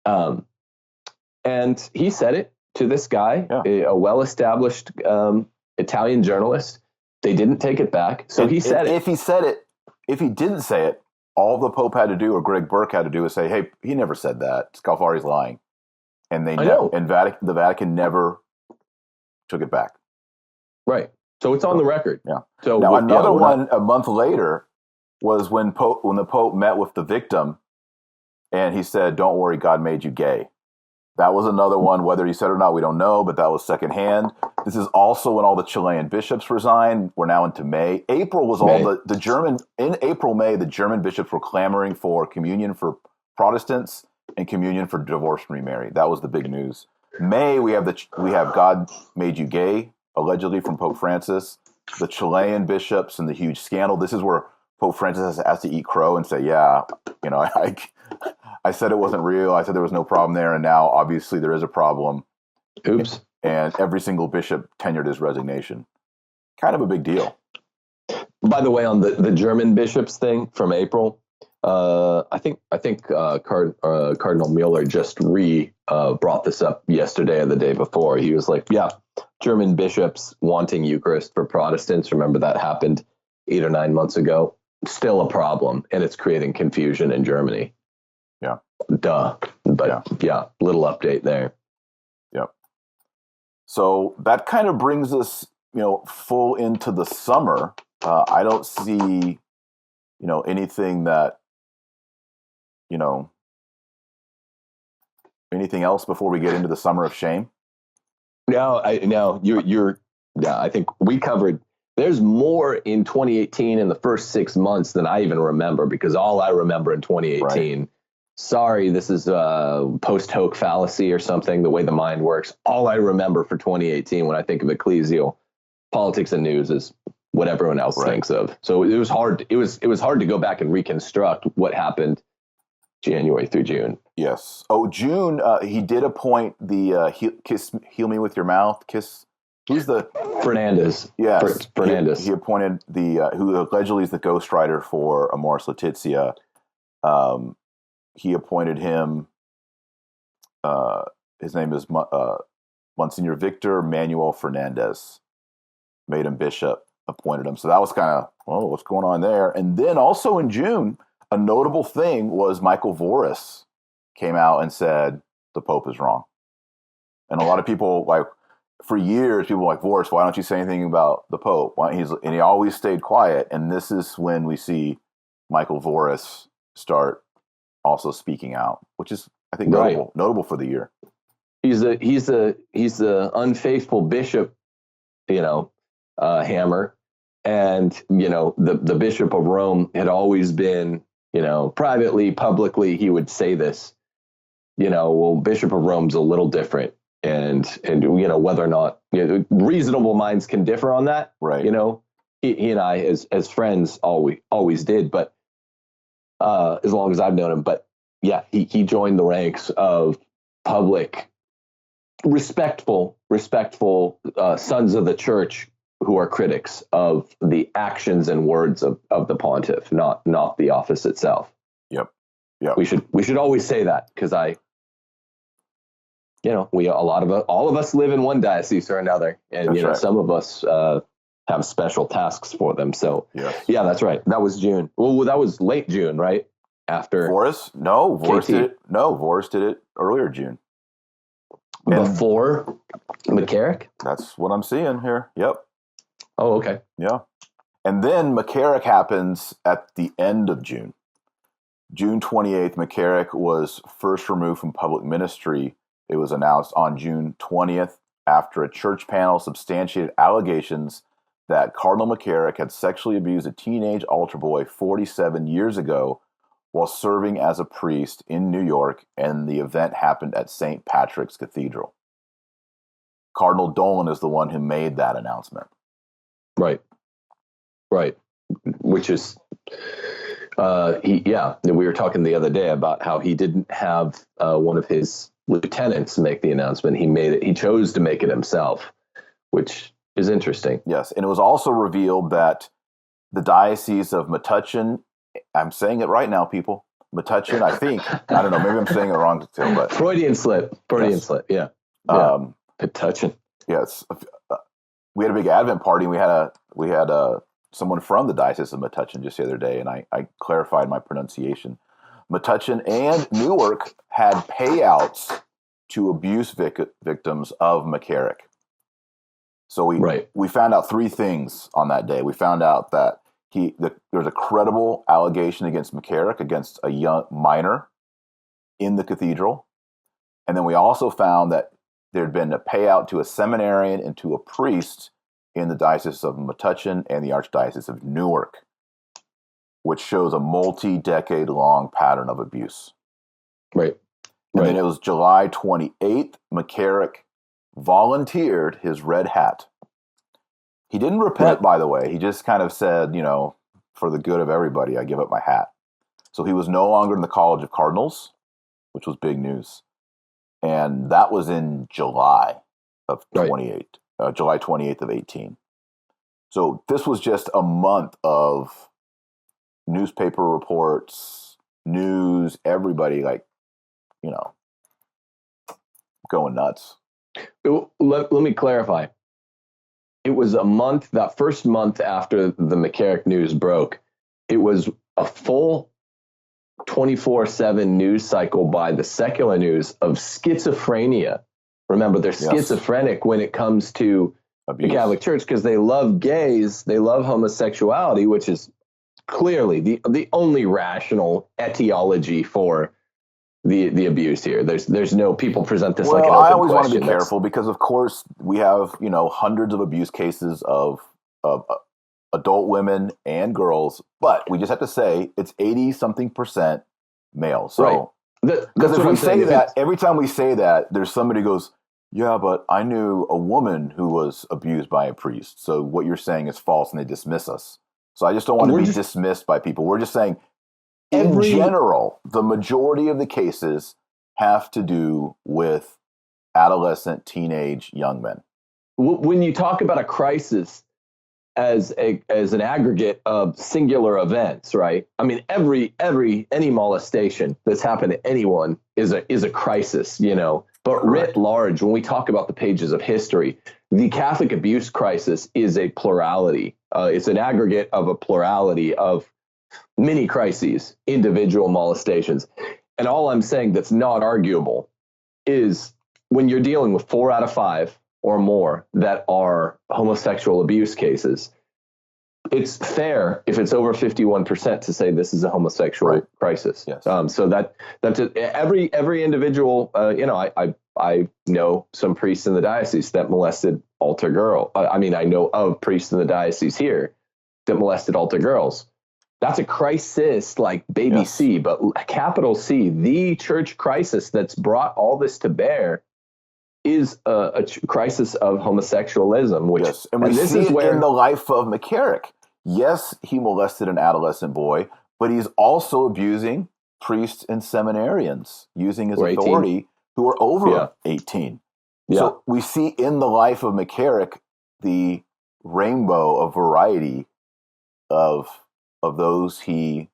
And he said it to this guy, a well-established Italian journalist. They didn't take it back. So he said it. If he didn't say it, all the Pope had to do, or Greg Burke had to do, is say, hey, he never said that. Scalfari's lying. And the Vatican never took it back. Right. So it's on the record. Yeah. So now another one a month later was when the Pope met with the victim, and he said, "Don't worry, God made you gay." That was another one. Whether he said it or not, we don't know, but that was secondhand. This is also when all the Chilean bishops resigned. We're now into May. April was all the German. In April, May, the German bishops were clamoring for communion for Protestants and communion for divorced and remarried. That was the big news. May, we have God made you gay, allegedly from Pope Francis. The Chilean bishops and the huge scandal. This is where Pope Francis has to eat crow and say, yeah, I said it wasn't real. I said there was no problem there. And now obviously there is a problem. Oops. And every single bishop tendered his resignation. Kind of a big deal. By the way, on the German bishops thing from April, I think Cardinal Mueller just brought this up yesterday or the day before. He was like, yeah, German bishops wanting Eucharist for Protestants. Remember that happened 8 or 9 months ago. Still a problem, and it's creating confusion in Germany. Yeah. Duh. But yeah, little update there. Yep. So that kind of brings us, full into the summer. I don't see, anything that, anything else before we get into the summer of shame. I think we covered. There's more in 2018 in the first 6 months than I even remember, because all I remember in 2018 sorry, this is post hoc fallacy or something, the way the mind works. All I remember for 2018 when I think of ecclesial politics and news is what everyone else thinks of. So it was hard. It was hard to go back and reconstruct what happened January through June. Yes. Oh, June, he did appoint the heal me with your mouth, kiss. Who's the Fernandez? Yes, Fernandez. He appointed the who allegedly is the ghostwriter for Amoris Laetitia. He appointed him. His name is Monsignor Victor Manuel Fernandez. Made him bishop. Appointed him. So that was kind of, what's going on there? And then also in June, a notable thing was Michael Voris came out and said the Pope is wrong. And a lot of people for years, people were like, Voris, why don't you say anything about the Pope? And he always stayed quiet. And this is when we see Michael Voris start also speaking out, which is, I think, notable for the year. He's the unfaithful bishop, hammer. And, the Bishop of Rome had always been, privately, publicly, he would say this, Bishop of Rome's a little different. And whether or not reasonable minds can differ on that, right? He and I as friends always did, but as long as I've known him. But yeah, he joined the ranks of public, respectful sons of the church who are critics of the actions and words of the pontiff, not the office itself. Yep. We should always say that, because all of us live in one diocese or another, and right. Some of us have special tasks for them. So yes. Yeah, that's right. That was June. Well, that was late June, right? After Voris? No, Voris did it. No, Voris did it earlier June. Before McCarrick? That's what I'm seeing here. Yep. Oh, okay. Yeah. And then McCarrick happens at the end of June. June 28th, McCarrick was first removed from public ministry. It was announced on June 20th after a church panel substantiated allegations that Cardinal McCarrick had sexually abused a teenage altar boy 47 years ago while serving as a priest in New York, and the event happened at St. Patrick's Cathedral. Cardinal Dolan is the one who made that announcement. Right. Which is, we were talking the other day about how he didn't have one of his lieutenants make the announcement. He chose to make it himself, which is interesting. Yes, and it was also revealed that the Diocese of Metuchen, I'm saying it right now, people, Metuchen, I think, I don't know, maybe I'm saying it wrong still, but Freudian slip, yeah. Metuchen. Yes, we had a big Advent party, and we had someone from the Diocese of Metuchen just the other day, and I clarified my pronunciation. Metuchen and Newark had payouts to abuse victims of McCarrick. So we found out three things on that day. We found out that there's a credible allegation against McCarrick, against a young minor in the cathedral. And then we also found that there'd been a payout to a seminarian and to a priest in the Diocese of Metuchen and the Archdiocese of Newark, which shows a multi-decade-long pattern of abuse. Right. And then it was July 28th, McCarrick volunteered his red hat. He didn't repent, by the way. He just kind of said, for the good of everybody, I give up my hat. So he was no longer in the College of Cardinals, which was big news. And that was in July of 28, July 28th of 18. So this was just a month of newspaper reports, news, everybody going nuts. Let me clarify. It was a month, that first month after the McCarrick news broke, it was a full 24/7 news cycle by the secular news of schizophrenia. Remember, they're schizophrenic when it comes to abuse. The Catholic Church, because they love gays, they love homosexuality, which is clearly the only rational etiology for the abuse here. There's no, people present this like an open question. I always want to be careful because, of course, we have hundreds of abuse cases of adult women and girls, but we just have to say it's 80-something% male. So Because if we say that, every time we say that, there's somebody who goes, yeah, but I knew a woman who was abused by a priest. So what you're saying is false, and they dismiss us. So I just don't want to be dismissed by people. We're just saying, in general, the majority of the cases have to do with adolescent, teenage, young men. When you talk about a crisis as an aggregate of singular events, right? I mean, any molestation that's happened to anyone is a crisis, you know. But writ large, when we talk about the pages of history, the Catholic abuse crisis is a plurality. It's an aggregate of a plurality of many crises, individual molestations. And all I'm saying that's not arguable is when you're dealing with 4 out of 5 or more that are homosexual abuse cases, it's fair if it's over 51% to say this is a homosexual crisis. Yes. So that's it. Every individual. I know some priests in the diocese that molested altar girl. I know of priests in the diocese here that molested altar girls. That's a crisis, like baby C, but capital C. The church crisis that's brought all this to bear is a crisis of homosexualism, which and this is where in the life of McCarrick. Yes, he molested an adolescent boy, but he's also abusing priests and seminarians using his authority 18. Who are over 18. Yeah. So we see in the life of McCarrick the rainbow of variety of those he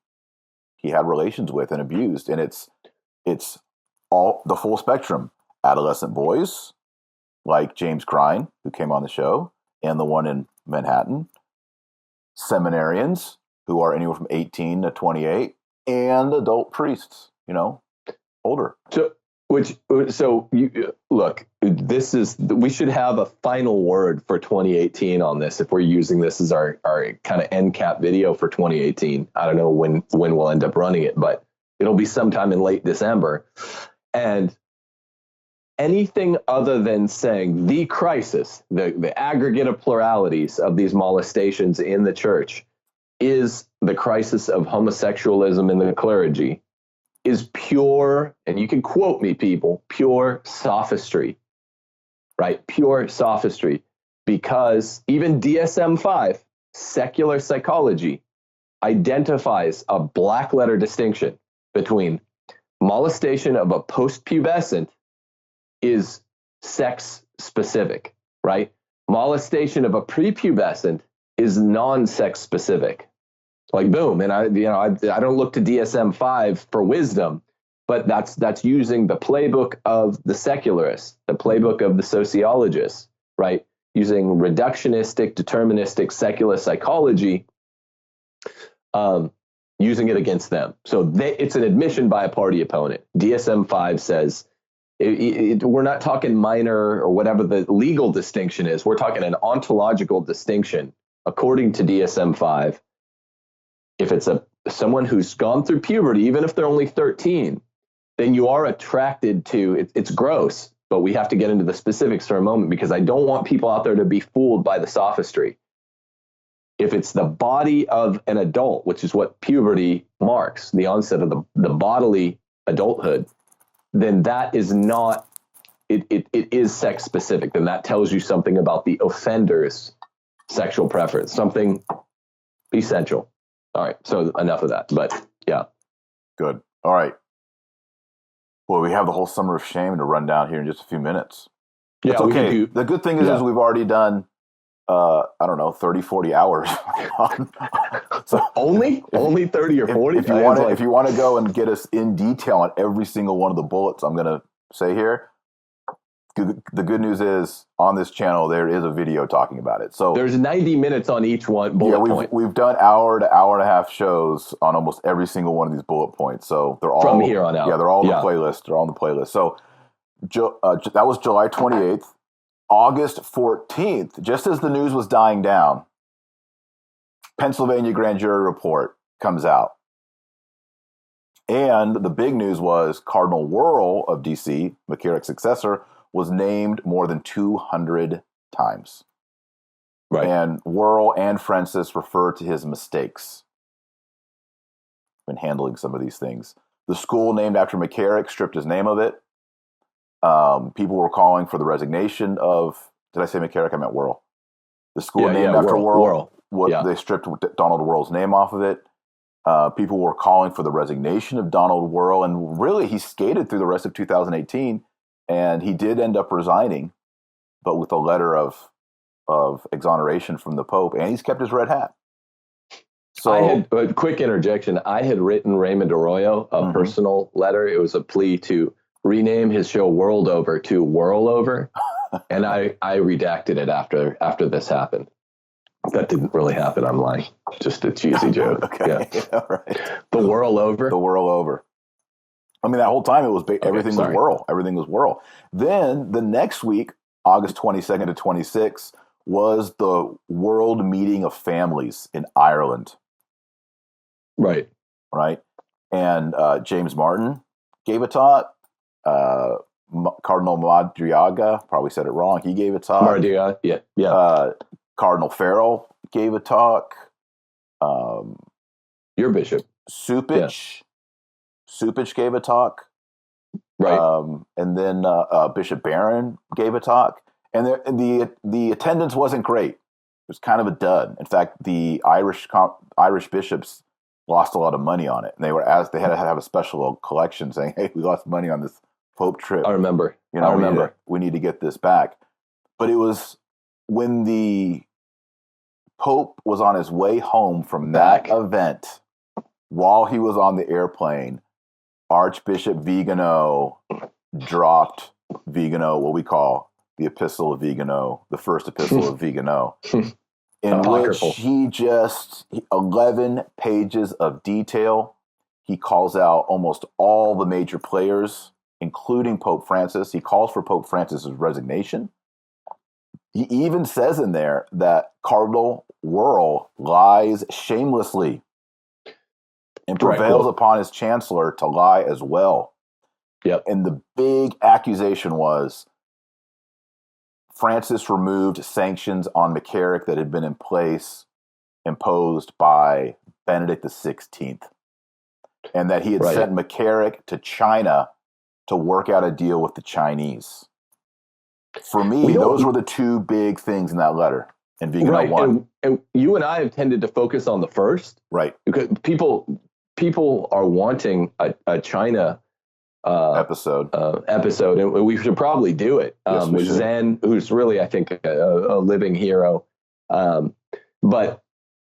had relations with and abused, and it's all the full spectrum. Adolescent boys like James Crine, who came on the show, and the one in Manhattan, seminarians who are anywhere from 18 to 28, and adult priests, older. So you look, we should have a final word for 2018 on this. If we're using this as our kind of end cap video for 2018, I don't know when we'll end up running it, but it'll be sometime in late December. And anything other than saying the crisis, the aggregate of pluralities of these molestations in the church is the crisis of homosexualism in the clergy is pure, and you can quote me, people, pure sophistry, right? Pure sophistry, because even DSM-5, secular psychology, identifies a black letter distinction between molestation of a post-pubescent is sex specific, right? Molestation of a prepubescent is non-sex specific. Like boom, and I don't look to DSM-5 for wisdom, but that's using the playbook of the secularists, the playbook of the sociologists, right? Using reductionistic, deterministic, secular psychology, using it against them. So it's an admission by a party opponent. DSM-5 says we're not talking minor or whatever the legal distinction is. We're talking an ontological distinction. According to DSM-5, if it's someone who's gone through puberty, even if they're only 13, then you are attracted to it's gross, but we have to get into the specifics for a moment because I don't want people out there to be fooled by the sophistry. If it's the body of an adult, which is what puberty marks, the onset of the bodily adulthood, then that is not, it is sex specific. Then that tells you something about the offender's sexual preference, something essential. All right, so enough of that, but yeah. Good. All right. Well, we have the whole summer of shame to run down here in just a few minutes. It's okay. The good thing is we've already done, 30, 40 hours. So only 30 or 40? If you want to go and get us in detail on every single one of the bullets I'm going to say here, the good news is on this channel there is a video talking about it. So there's 90 minutes on each one bullet point. We've done hour to hour and a half shows on almost every single one of these bullet points. So they're all from here on out. Yeah, they're all on the playlist. They're on the playlist. So that was July 28th. August 14th, just as the news was dying down, Pennsylvania grand jury report comes out. And the big news was Cardinal Wuerl of D.C., McCarrick's successor, was named more than 200 times. Right. And Wuerl and Francis refer to his mistakes in handling some of these things. The school named after McCarrick stripped his name of it. People were calling for the resignation of, did I say McCarrick? I meant Wuerl. The school named after Wuerl. They stripped Donald Wuerl's name off of it. People were calling for the resignation of Donald Wuerl, and really he skated through the rest of 2018, and he did end up resigning, but with a letter of exoneration from the Pope, and he's kept his red hat. So, I had a quick interjection. I had written Raymond Arroyo a personal letter. It was a plea to rename his show World Over to Wuerl Over, and I redacted it after this happened. That didn't really happen. I'm lying. Just a cheesy joke. Okay. Yeah. Right. The Wuerl Over. The Wuerl Over. I mean, that whole time it was everything was Wuerl. Everything was Wuerl. Then the next week, August 22nd to 26th, was the World Meeting of Families in Ireland. Right. And James Martin gave a talk. Cardinal Madriaga, probably said it wrong. He gave a talk. Madriaga, yeah. Cardinal Farrell gave a talk. Your bishop. Cupich gave a talk. Right. And then Bishop Barron gave a talk. And the attendance wasn't great. It was kind of a dud. In fact, the Irish bishops lost a lot of money on it. And they had to have a special collection saying, hey, we lost money on this Pope trip. I remember. We need to get this back. But it was when the Pope was on his way home from that event, while he was on the airplane, Archbishop Vigano dropped Vigano, what we call the Epistle of Vigano, the first Epistle of Vigano, in which he just 11 pages of detail. He calls out almost all the major players, including Pope Francis. He calls for Pope Francis's resignation. He even says in there that Cardinal Wuerl lies shamelessly and prevails upon his chancellor to lie as well. Yep. And the big accusation was Francis removed sanctions on McCarrick that had been in place, imposed by Benedict XVI, and that he had sent McCarrick to China to work out a deal with the Chinese. For me, those were the two big things in that letter. And Vigano won. And you and I have tended to focus on the first. Right. Because people are wanting a China episode, and we should probably do it. With Zen, who's really, I think, a living hero. But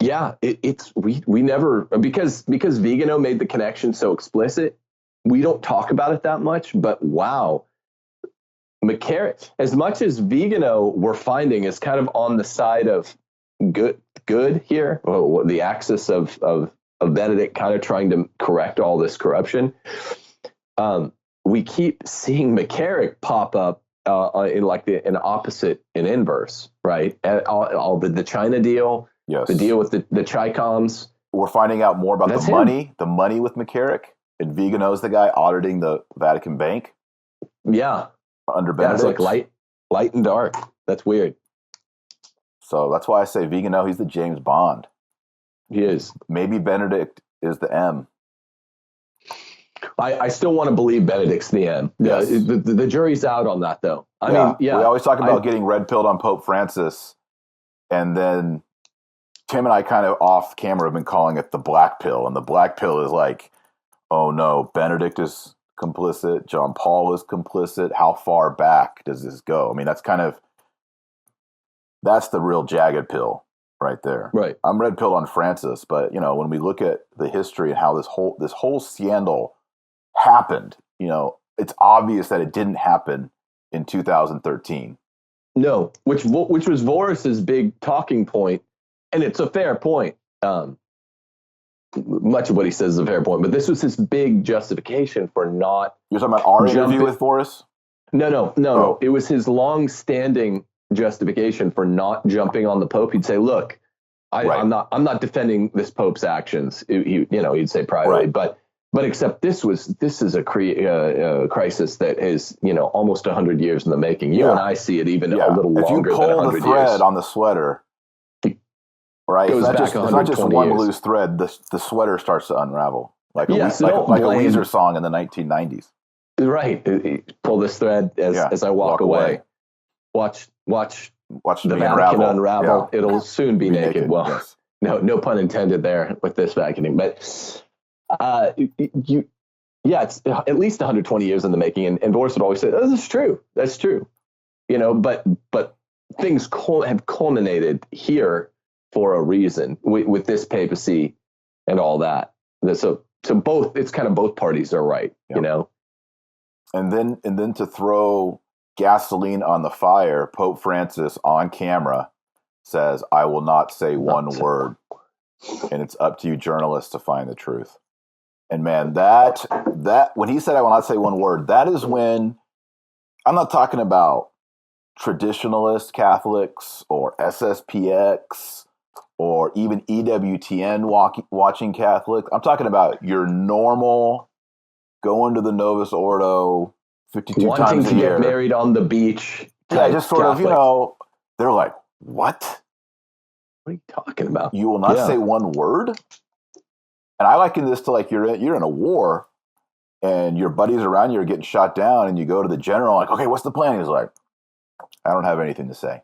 yeah, we never, because Vigano made the connection so explicit, we don't talk about it that much. But wow, McCarrick, as much as Vigano we're finding is kind of on the side of good here, the axis of Benedict kind of trying to correct all this corruption. We keep seeing McCarrick pop up in like an opposite and inverse, right? All the China deal, the deal with the Chicoms. We're finding out more about the money with McCarrick, and Vigano's the guy auditing the Vatican Bank. Yeah. Under Benedict. It's like light and dark. That's weird. So that's why I say Vigano, he's the James Bond. He is. Maybe Benedict is the M. I still want to believe Benedict's the M. Yes. The jury's out on that, though. I mean, we always talk about getting red-pilled on Pope Francis, and then Tim and I kind of off camera have been calling it the black pill, and the black pill is like, oh no, Benedict is complicit, John Paul is complicit. How far back does this go? I mean, that's the real jagged pill right there. Right. I'm red pilled on Francis, but when we look at the history and how this whole scandal happened, it's obvious that it didn't happen in 2013. No, which was Voris's big talking point, and it's a fair point. Much of what he says is a fair point, but this was his big justification for not. You're talking about our interview with Voris? No. It was his long-standing justification for not jumping on the Pope. He'd say, "Look, I'm not defending this Pope's actions." He'd say privately, but except this is a crisis that is almost 100 years in the making. You and I see it even a little longer than 100 years. If you pull the thread on the sweater, right? It's not just one loose thread. The sweater starts to unravel. like a Yes, like, don't like a blame- Weezer song in the 1990s. Right. Pull this thread as I walk away. Watch Watch the me Vatican unravel. Yeah. It'll soon be naked. Well, yes. no pun intended there with this vacuuming. But it's at least 120 years in the making. And Boris would always say, "Oh, that's true. That's true." But things have culminated here for a reason with this papacy and all that. So both, it's kind of both parties are right. Yep. And then to throw gasoline on the fire, Pope Francis on camera says, "I will not say one word, and it's up to you journalists to find the truth." And man, that when he said, "I will not say one word," that is when I'm not talking about traditionalist Catholics or SSPX or even EWTN watching Catholic. I'm talking about your normal going to the Novus Ordo 52 wanting times to a year. get married on the beach. Yeah, just sort Catholics. of, they're like, "What? What are you talking about? You will not say one word?" And I liken this to like you're in a war and your buddies around you are getting shot down and you go to the general like, "Okay, what's the plan?" He's like, "I don't have anything to say.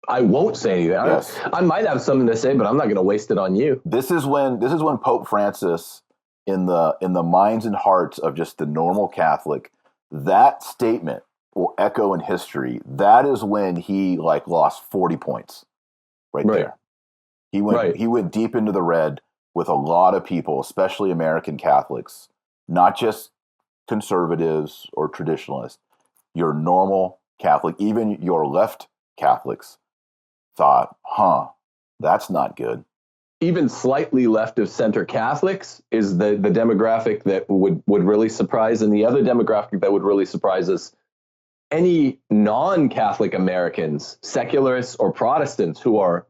I won't say anything. Yes. I might have something to say, but I'm not going to waste it on you." This is when Pope Francis, in the minds and hearts of just the normal Catholic, that statement will echo in history. That is when he like lost 40 points right there. He went deep into the red with a lot of people, especially American Catholics, not just conservatives or traditionalists. Your normal Catholic, even your left Catholics thought, that's not good. Even slightly left of center Catholics is the demographic that would really surprise. And the other demographic that would really surprise us, any non-Catholic Americans, secularists or Protestants who are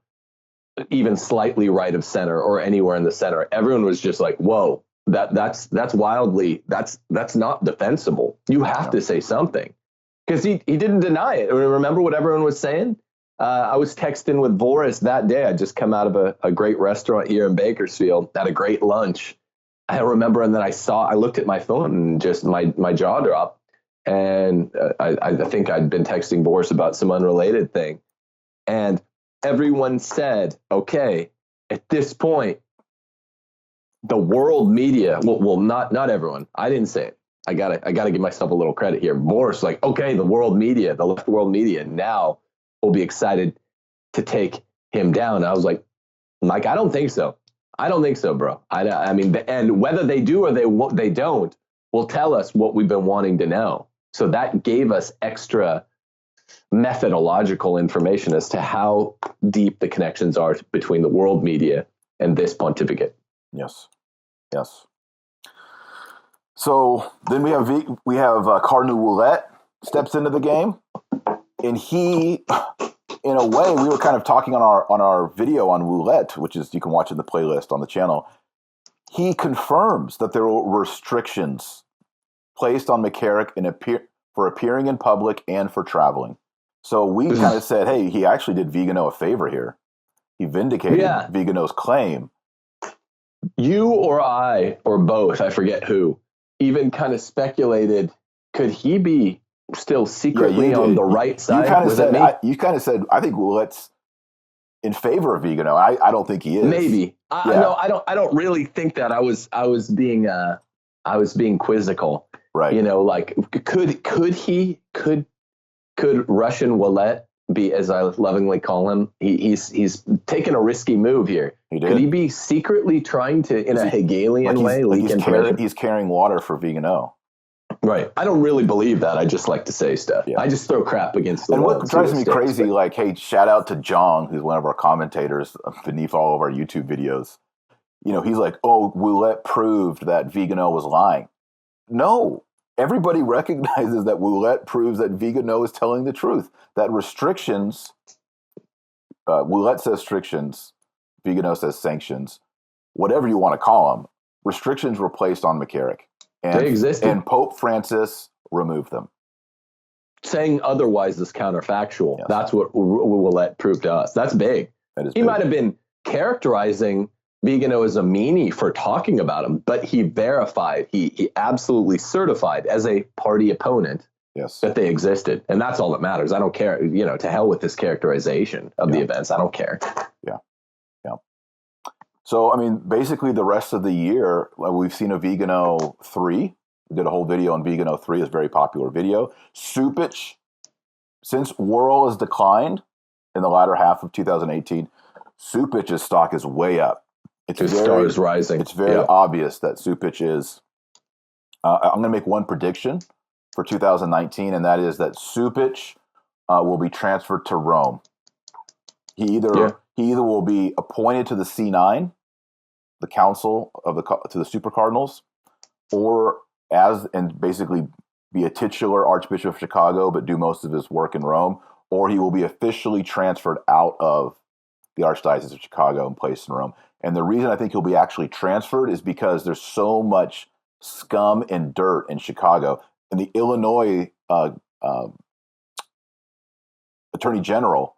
even slightly right of center or anywhere in the center, everyone was just like, whoa, that's wildly, that's not defensible. You have to say something. Because he didn't deny it. Remember what everyone was saying? I was texting with Boris that day. I'd just come out of a great restaurant here in Bakersfield, had a great lunch. I remember, and then I looked at my phone and just my jaw dropped. And I think I'd been texting Boris about some unrelated thing. And everyone said, okay, at this point, the world media, well, not everyone. I didn't say it. I gotta give myself a little credit here. Boris, like, okay, the world media, the left world media now will be excited to take him down. I was like, Mike, I don't think so. I don't think so, bro. I mean, and whether they do or they don't will tell us what we've been wanting to know. So that gave us extra methodological information as to how deep the connections are between the world media and this pontificate. Yes. So then we have Cardinal Oullet steps into the game, and he, in a way, we were kind of talking on our video on Oullet, which is you can watch in the playlist on the channel. He confirms that there were restrictions placed on McCarrick for appearing in public and for traveling. So we kind of said, hey, he actually did Vigano a favor here. He vindicated Vigano's claim. You or I or both, I forget who, even kind of speculated, could he be still secretly on the right side? You kind of said, I think Oulet's in favor of Vigano. I don't think he is. Maybe. I don't really think that. I was being quizzical. Right. Like could Russian Oullet be, as I lovingly call him, he's taken a risky move here. Could he be secretly trying to, in a Hegelian way, leak information? He's carrying water for Vigano. Right. I don't really believe that. I just like to say stuff. Yeah. I just throw crap against the wall. And what drives me crazy, like, hey, shout out to Jong, who's one of our commentators beneath all of our YouTube videos. He's like, oh, Oullet proved that Vigano was lying. No. Everybody recognizes that Oullet proves that Vigano is telling the truth. That restrictions, Oullet says restrictions, Vigano says sanctions, whatever you want to call them, restrictions were placed on McCarrick. They existed. And Pope Francis removed them. Saying otherwise is counterfactual. Yes. That's what Oullet proved to us. That's big. That is he big. might have been characterizing Vigano is a meanie for talking about him, but he verified, he absolutely certified as a party opponent that they existed. And that's all that matters. I don't care, to hell with this characterization of the events. I don't care. Yeah. Yeah. So, I mean, basically the rest of the year, we've seen a Vigano 3. We did a whole video on Vigano 3. It's a very popular video. Cupich, since Wuerl has declined in the latter half of 2018, Cupich's stock is way up. His star is rising. It's very obvious that Cupich is. I'm going to make one prediction for 2019, and that is that Cupich will be transferred to Rome. He either will be appointed to the C9, the council to the super cardinals, or and basically be a titular Archbishop of Chicago, but do most of his work in Rome, or he will be officially transferred out of the Archdiocese of Chicago and placed in Rome. And the reason I think he'll be actually transferred is because there's so much scum and dirt in Chicago. And the Illinois Attorney General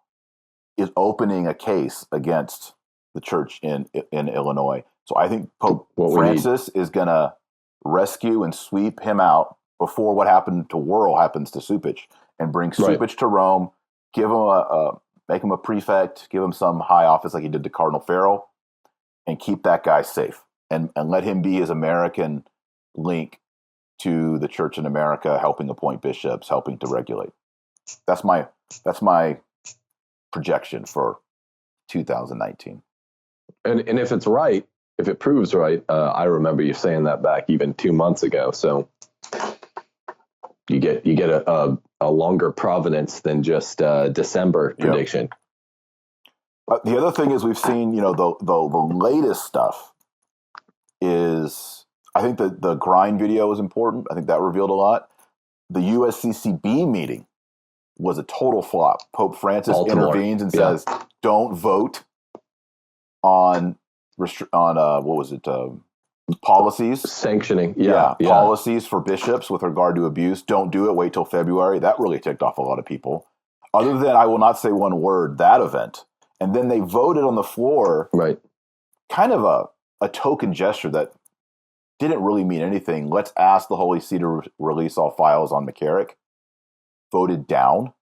is opening a case against the church in Illinois. So I think Pope Francis is going to rescue and sweep him out before what happened to Wuerl happens to Cupich, and bring Cupich to Rome, give him make him a prefect, give him some high office like he did to Cardinal Farrell, and keep that guy safe, and let him be his American link to the church in America, helping appoint bishops, helping to regulate. That's my projection for 2019. And if it's right, if it proves right, I remember you saying that back even 2 months ago. So you get a longer provenance than just December prediction. The other thing is we've seen, the latest stuff is, I think the grind video is important. I think that revealed a lot. The USCCB meeting was a total flop. Pope Francis intervenes and says, don't vote on policies. Sanctioning. Policies for bishops with regard to abuse. Don't do it. Wait till February. That really ticked off a lot of people. Other than, I will not say one word, that event. And then they voted on the floor, kind of a token gesture that didn't really mean anything. Let's ask the Holy See to release all files on McCarrick. Voted down.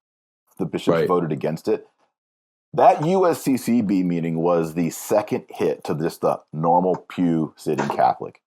The bishops voted against it. That USCCB meeting was the second hit to just the normal pew sitting Catholic.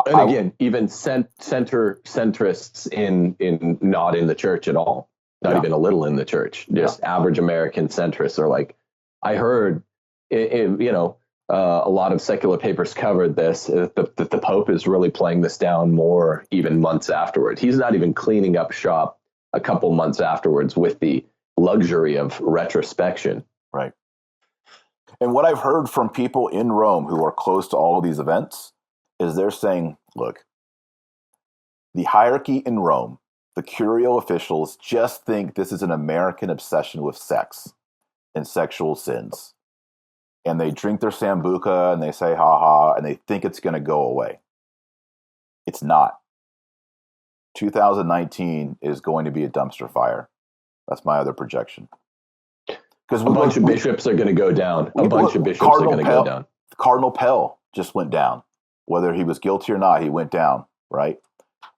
And again, even centrists in not in the church at all. Not even a little in the church. Just average American centrists are like, I heard, a lot of secular papers covered this, that the Pope is really playing this down more even months afterward. He's not even cleaning up shop a couple months afterwards with the luxury of retrospection. Right. And what I've heard from people in Rome who are close to all of these events is they're saying, look, the hierarchy in Rome, the curial officials just think this is an American obsession with sex and sexual sins. And they drink their sambuca and they say, ha ha, and they think it's going to go away. It's not. 2019 is going to be a dumpster fire. That's my other projection. Because a bunch of bishops are going to go down. Cardinal Pell just went down. Whether he was guilty or not, he went down, right?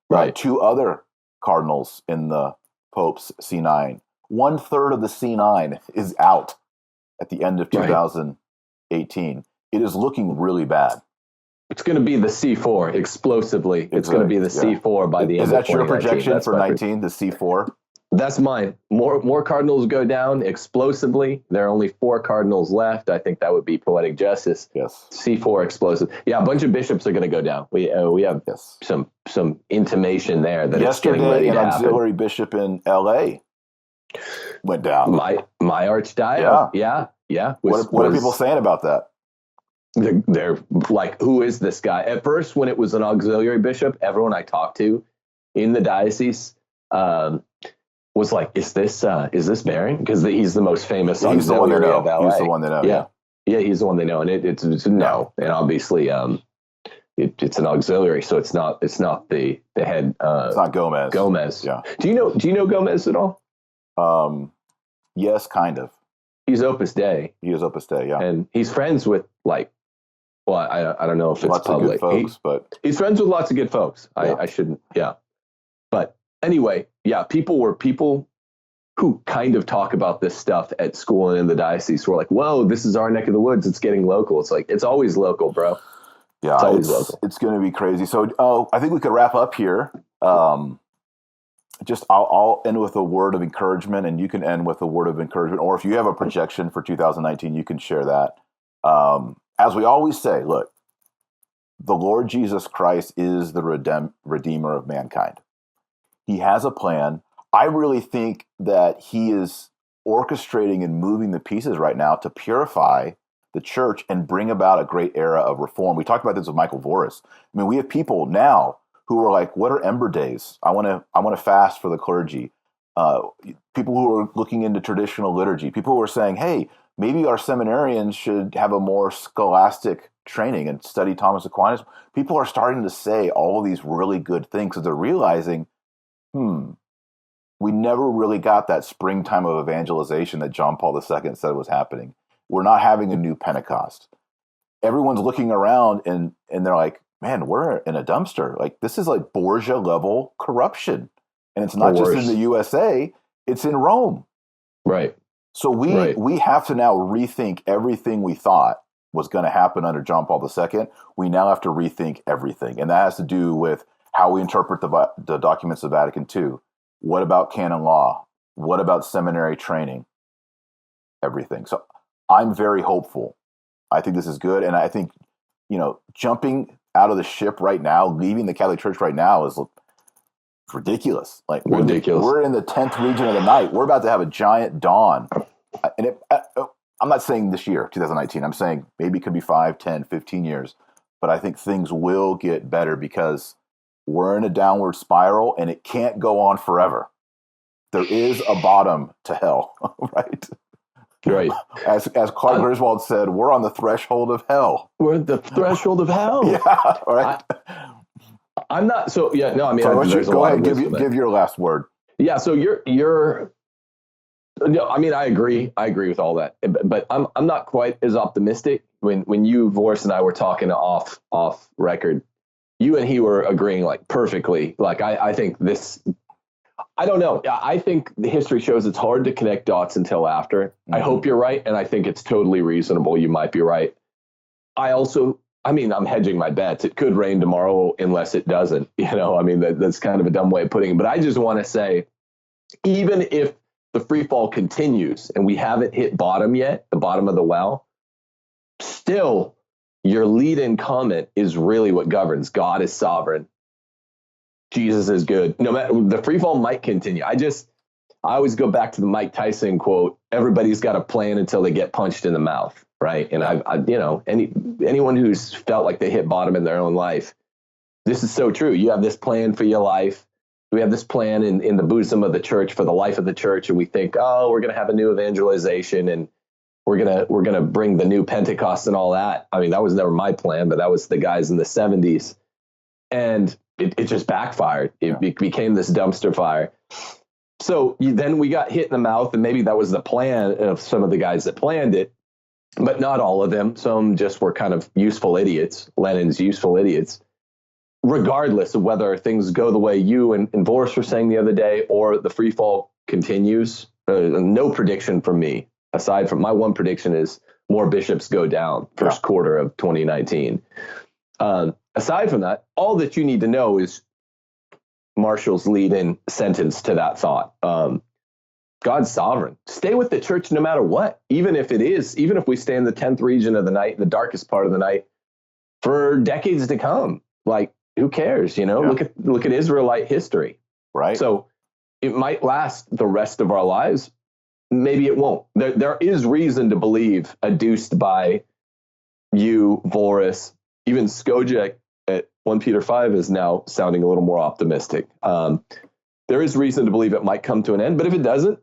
Right. 2 other cardinals in the Pope's C9. 1/3 of the C9 is out at the end of 2018. It is looking really bad. It's going to be the C4 explosively. It's going to be the C4 by the end of 2019. Is that your projection for 19, the C4? That's mine. More cardinals go down explosively. There are only 4 cardinals left. I think that would be poetic justice. Yes. C4 explosive. Yeah, a bunch of bishops are going to go down. We have some intimation there that it's getting ready to happen. Yesterday, an auxiliary bishop in L.A. went down. My archdiocese. Yeah. What are people saying about that? They're like, who is this guy? At first, when it was an auxiliary bishop, everyone I talked to in the diocese was like, is this Barron? Because he's the most famous auxiliary of LA. He's the one they know. Yeah, he's the one they know. And it's no. And obviously it's an auxiliary, so it's not the head. It's not Gomez. Gomez. Yeah. Do you know Gomez at all? Yes, kind of. He's Opus Dei. He is Opus Dei, yeah. And he's friends with like Well, I don't know if it's lots public. of good folks, but he's friends with lots of good folks. Yeah. I shouldn't. Yeah. But anyway, yeah, people who kind of talk about this stuff at school and in the diocese were like, whoa, this is our neck of the woods. It's getting local. It's like, it's always local, bro. Yeah, it's always local. It's going to be crazy. So, I think we could wrap up here. I'll end with a word of encouragement, and you can end with a word of encouragement. Or if you have a projection for 2019, you can share that. As we always say, look, the Lord Jesus Christ is the Redeemer of mankind. He has a plan. I really think that he is orchestrating and moving the pieces right now to purify the church and bring about a great era of reform. We talked about this with Michael Voris. I mean, we have people now who are like, what are Ember Days? I want to fast for the clergy. People who are looking into traditional liturgy. People who are saying, hey, maybe our seminarians should have a more scholastic training and study Thomas Aquinas. People are starting to say all of these really good things because they're realizing, we never really got that springtime of evangelization that John Paul II said was happening. We're not having a new Pentecost. Everyone's looking around and they're like, man, we're in a dumpster. Like, this is like Borgia level corruption. And it's not just in the USA, it's in Rome. Right. So we have to now rethink everything we thought was going to happen under John Paul II. We now have to rethink everything. And that has to do with how we interpret the documents of Vatican II. What about canon law? What about seminary training? Everything. So I'm very hopeful. I think this is good. And I think, jumping out of the ship right now, leaving the Catholic Church right now is ridiculous. Like, ridiculous. We're in the 10th region of the night. We're about to have a giant dawn. And I'm not saying this year, 2019. I'm saying maybe it could be 5, 10, 15 years. But I think things will get better because we're in a downward spiral and it can't go on forever. There is a bottom to hell, right? Right. As Clark Griswold said, we're on the threshold of hell. We're at the threshold of hell. Yeah, right. I'm not so. Yeah, no. I mean, go ahead. Give your last word. Yeah. So you're. No, I mean, I agree. I agree with all that, but I'm not quite as optimistic. When you, Voris, and I were talking off record, you and he were agreeing like perfectly. Like I think this. I don't know. I think the history shows it's hard to connect dots until after. Mm-hmm. I hope you're right, and I think it's totally reasonable. You might be right. I'm hedging my bets. It could rain tomorrow unless it doesn't. That's kind of a dumb way of putting it. But I just want to say, even if the free fall continues and we haven't hit bottom yet, the bottom of the well, still your lead-in comment is really what governs. God is sovereign. Jesus is good. No matter, the free fall might continue. I always go back to the Mike Tyson quote, everybody's got a plan until they get punched in the mouth. Right. And anyone who's felt like they hit bottom in their own life, this is so true. You have this plan for your life. We have this plan in the bosom of the church for the life of the church. And we think, oh, we're going to have a new evangelization and we're going to bring the new Pentecost and all that. I mean, that was never my plan, but that was the guys in the 70s. And it just backfired. It became this dumpster fire. So then we got hit in the mouth, and maybe that was the plan of some of the guys that planned it, but not all of them. Some just were kind of useful idiots, Lenin's useful idiots, regardless of whether things go the way you and Voris were saying the other day, or the free fall continues. No prediction from me, aside from my one prediction is more bishops go down first quarter of 2019. Aside from that, all that you need to know is Marshall's lead-in sentence to that thought. God's sovereign. Stay with the church no matter what, even if we stay in the 10th region of the night, the darkest part of the night, for decades to come. Like, who cares? Look at Israelite history. Right. So it might last the rest of our lives. Maybe it won't. There is reason to believe, adduced by you, Voris, even Skojek at 1 Peter 5 is now sounding a little more optimistic. There is reason to believe it might come to an end, but if it doesn't,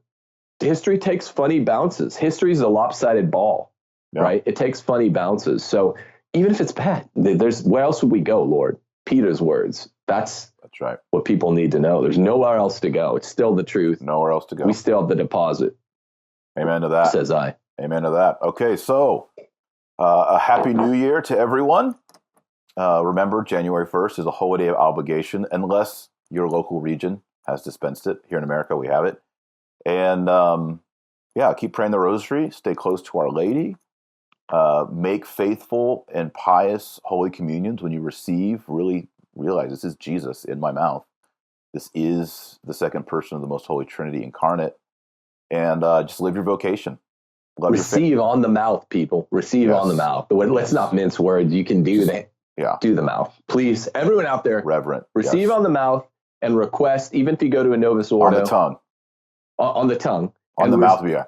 history takes funny bounces. History is a lopsided ball, right? It takes funny bounces. So even if it's bad, where else would we go, Lord? Peter's words. That's right. What people need to know. There's nowhere else to go. It's still the truth. Nowhere else to go. We still have the deposit. Amen to that. Says I. Amen to that. Okay, so A happy new year to everyone. Remember, January 1st is a holiday of obligation, unless your local region has dispensed it. Here in America, we have it. And keep praying the rosary, stay close to Our Lady, make faithful and pious Holy Communions when you receive. Really realize this is Jesus in my mouth. This is the second person of the Most Holy Trinity incarnate. And just live your vocation. Receive on the mouth, people. Receive on the mouth. Let's not mince words. You can do that. Yeah. Do the mouth. Please, everyone out there. Reverent. Receive on the mouth and request, even if you go to a Novus Ordo. On the tongue. On the tongue. On the mouth, yeah.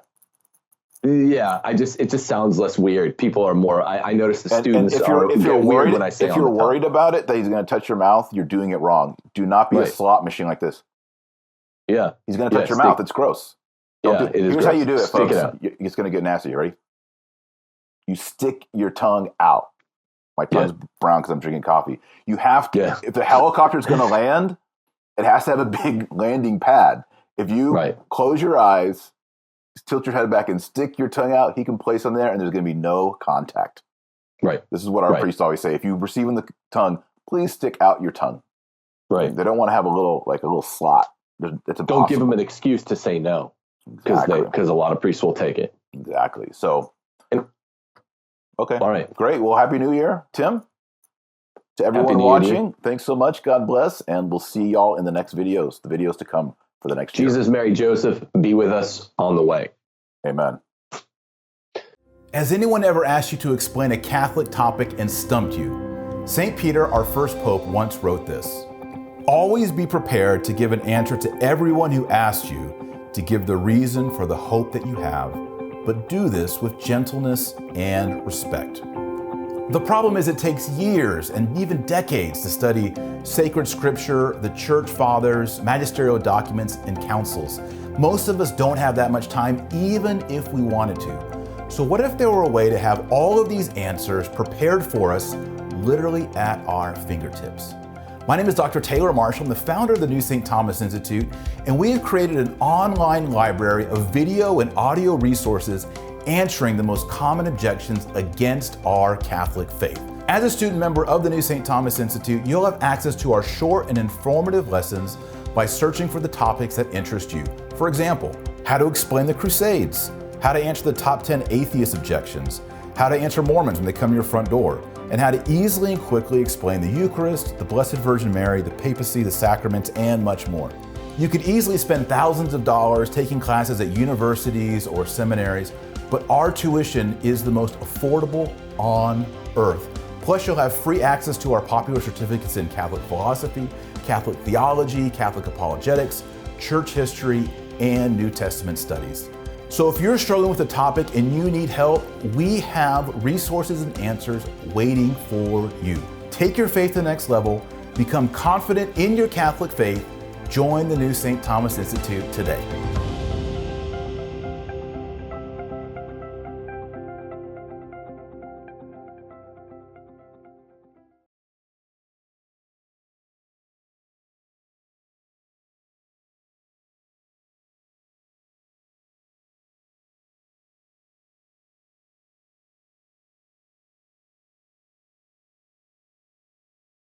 Yeah, it just sounds less weird. People are more. I notice the students if you're worried, when I say if you're worried about it that he's going to touch your mouth, you're doing it wrong. Do not be a slot machine like this. Yeah, he's going to touch your mouth. It's gross. Here's how you do it, folks. It's going to get nasty. Ready? You stick your tongue out. My tongue's brown because I'm drinking coffee. You have to. Yeah. If the helicopter is going to land, it has to have a big landing pad. If you close your eyes, tilt your head back, and stick your tongue out, he can place on there, and there's going to be no contact. Right. This is what our priests always say. If you receive in the tongue, please stick out your tongue. Right. They don't want to have a little slot. It's impossible. Don't give them an excuse to say no, because a lot of priests will take it. Exactly. So, okay. All right. Great. Well, Happy New Year, Tim. To everyone watching, thanks so much. God bless, and we'll see y'all in the next videos, the videos to come for the next year. Jesus, Mary, Joseph, be with us on the way. Amen. Has anyone ever asked you to explain a Catholic topic and stumped you? St. Peter, our first pope, once wrote this: "Always be prepared to give an answer to everyone who asks you to give the reason for the hope that you have, but do this with gentleness and respect." The problem is it takes years and even decades to study sacred scripture, the church fathers, magisterial documents, and councils. Most of us don't have that much time, even if we wanted to. So what if there were a way to have all of these answers prepared for us literally at our fingertips? My name is Dr. Taylor Marsh. I'm the founder of the New St. Thomas Institute, and we have created an online library of video and audio resources answering the most common objections against our Catholic faith. As a student member of the New St. Thomas Institute, you'll have access to our short and informative lessons by searching for the topics that interest you. For example, how to explain the Crusades, how to answer the top 10 atheist objections, how to answer Mormons when they come to your front door, and how to easily and quickly explain the Eucharist, the Blessed Virgin Mary, the papacy, the sacraments, and much more. You could easily spend thousands of dollars taking classes at universities or seminaries, but our tuition is the most affordable on earth. Plus, you'll have free access to our popular certificates in Catholic philosophy, Catholic theology, Catholic apologetics, church history, and New Testament studies. So if you're struggling with a topic and you need help, we have resources and answers waiting for you. Take your faith to the next level, become confident in your Catholic faith, join the New St. Thomas Institute today.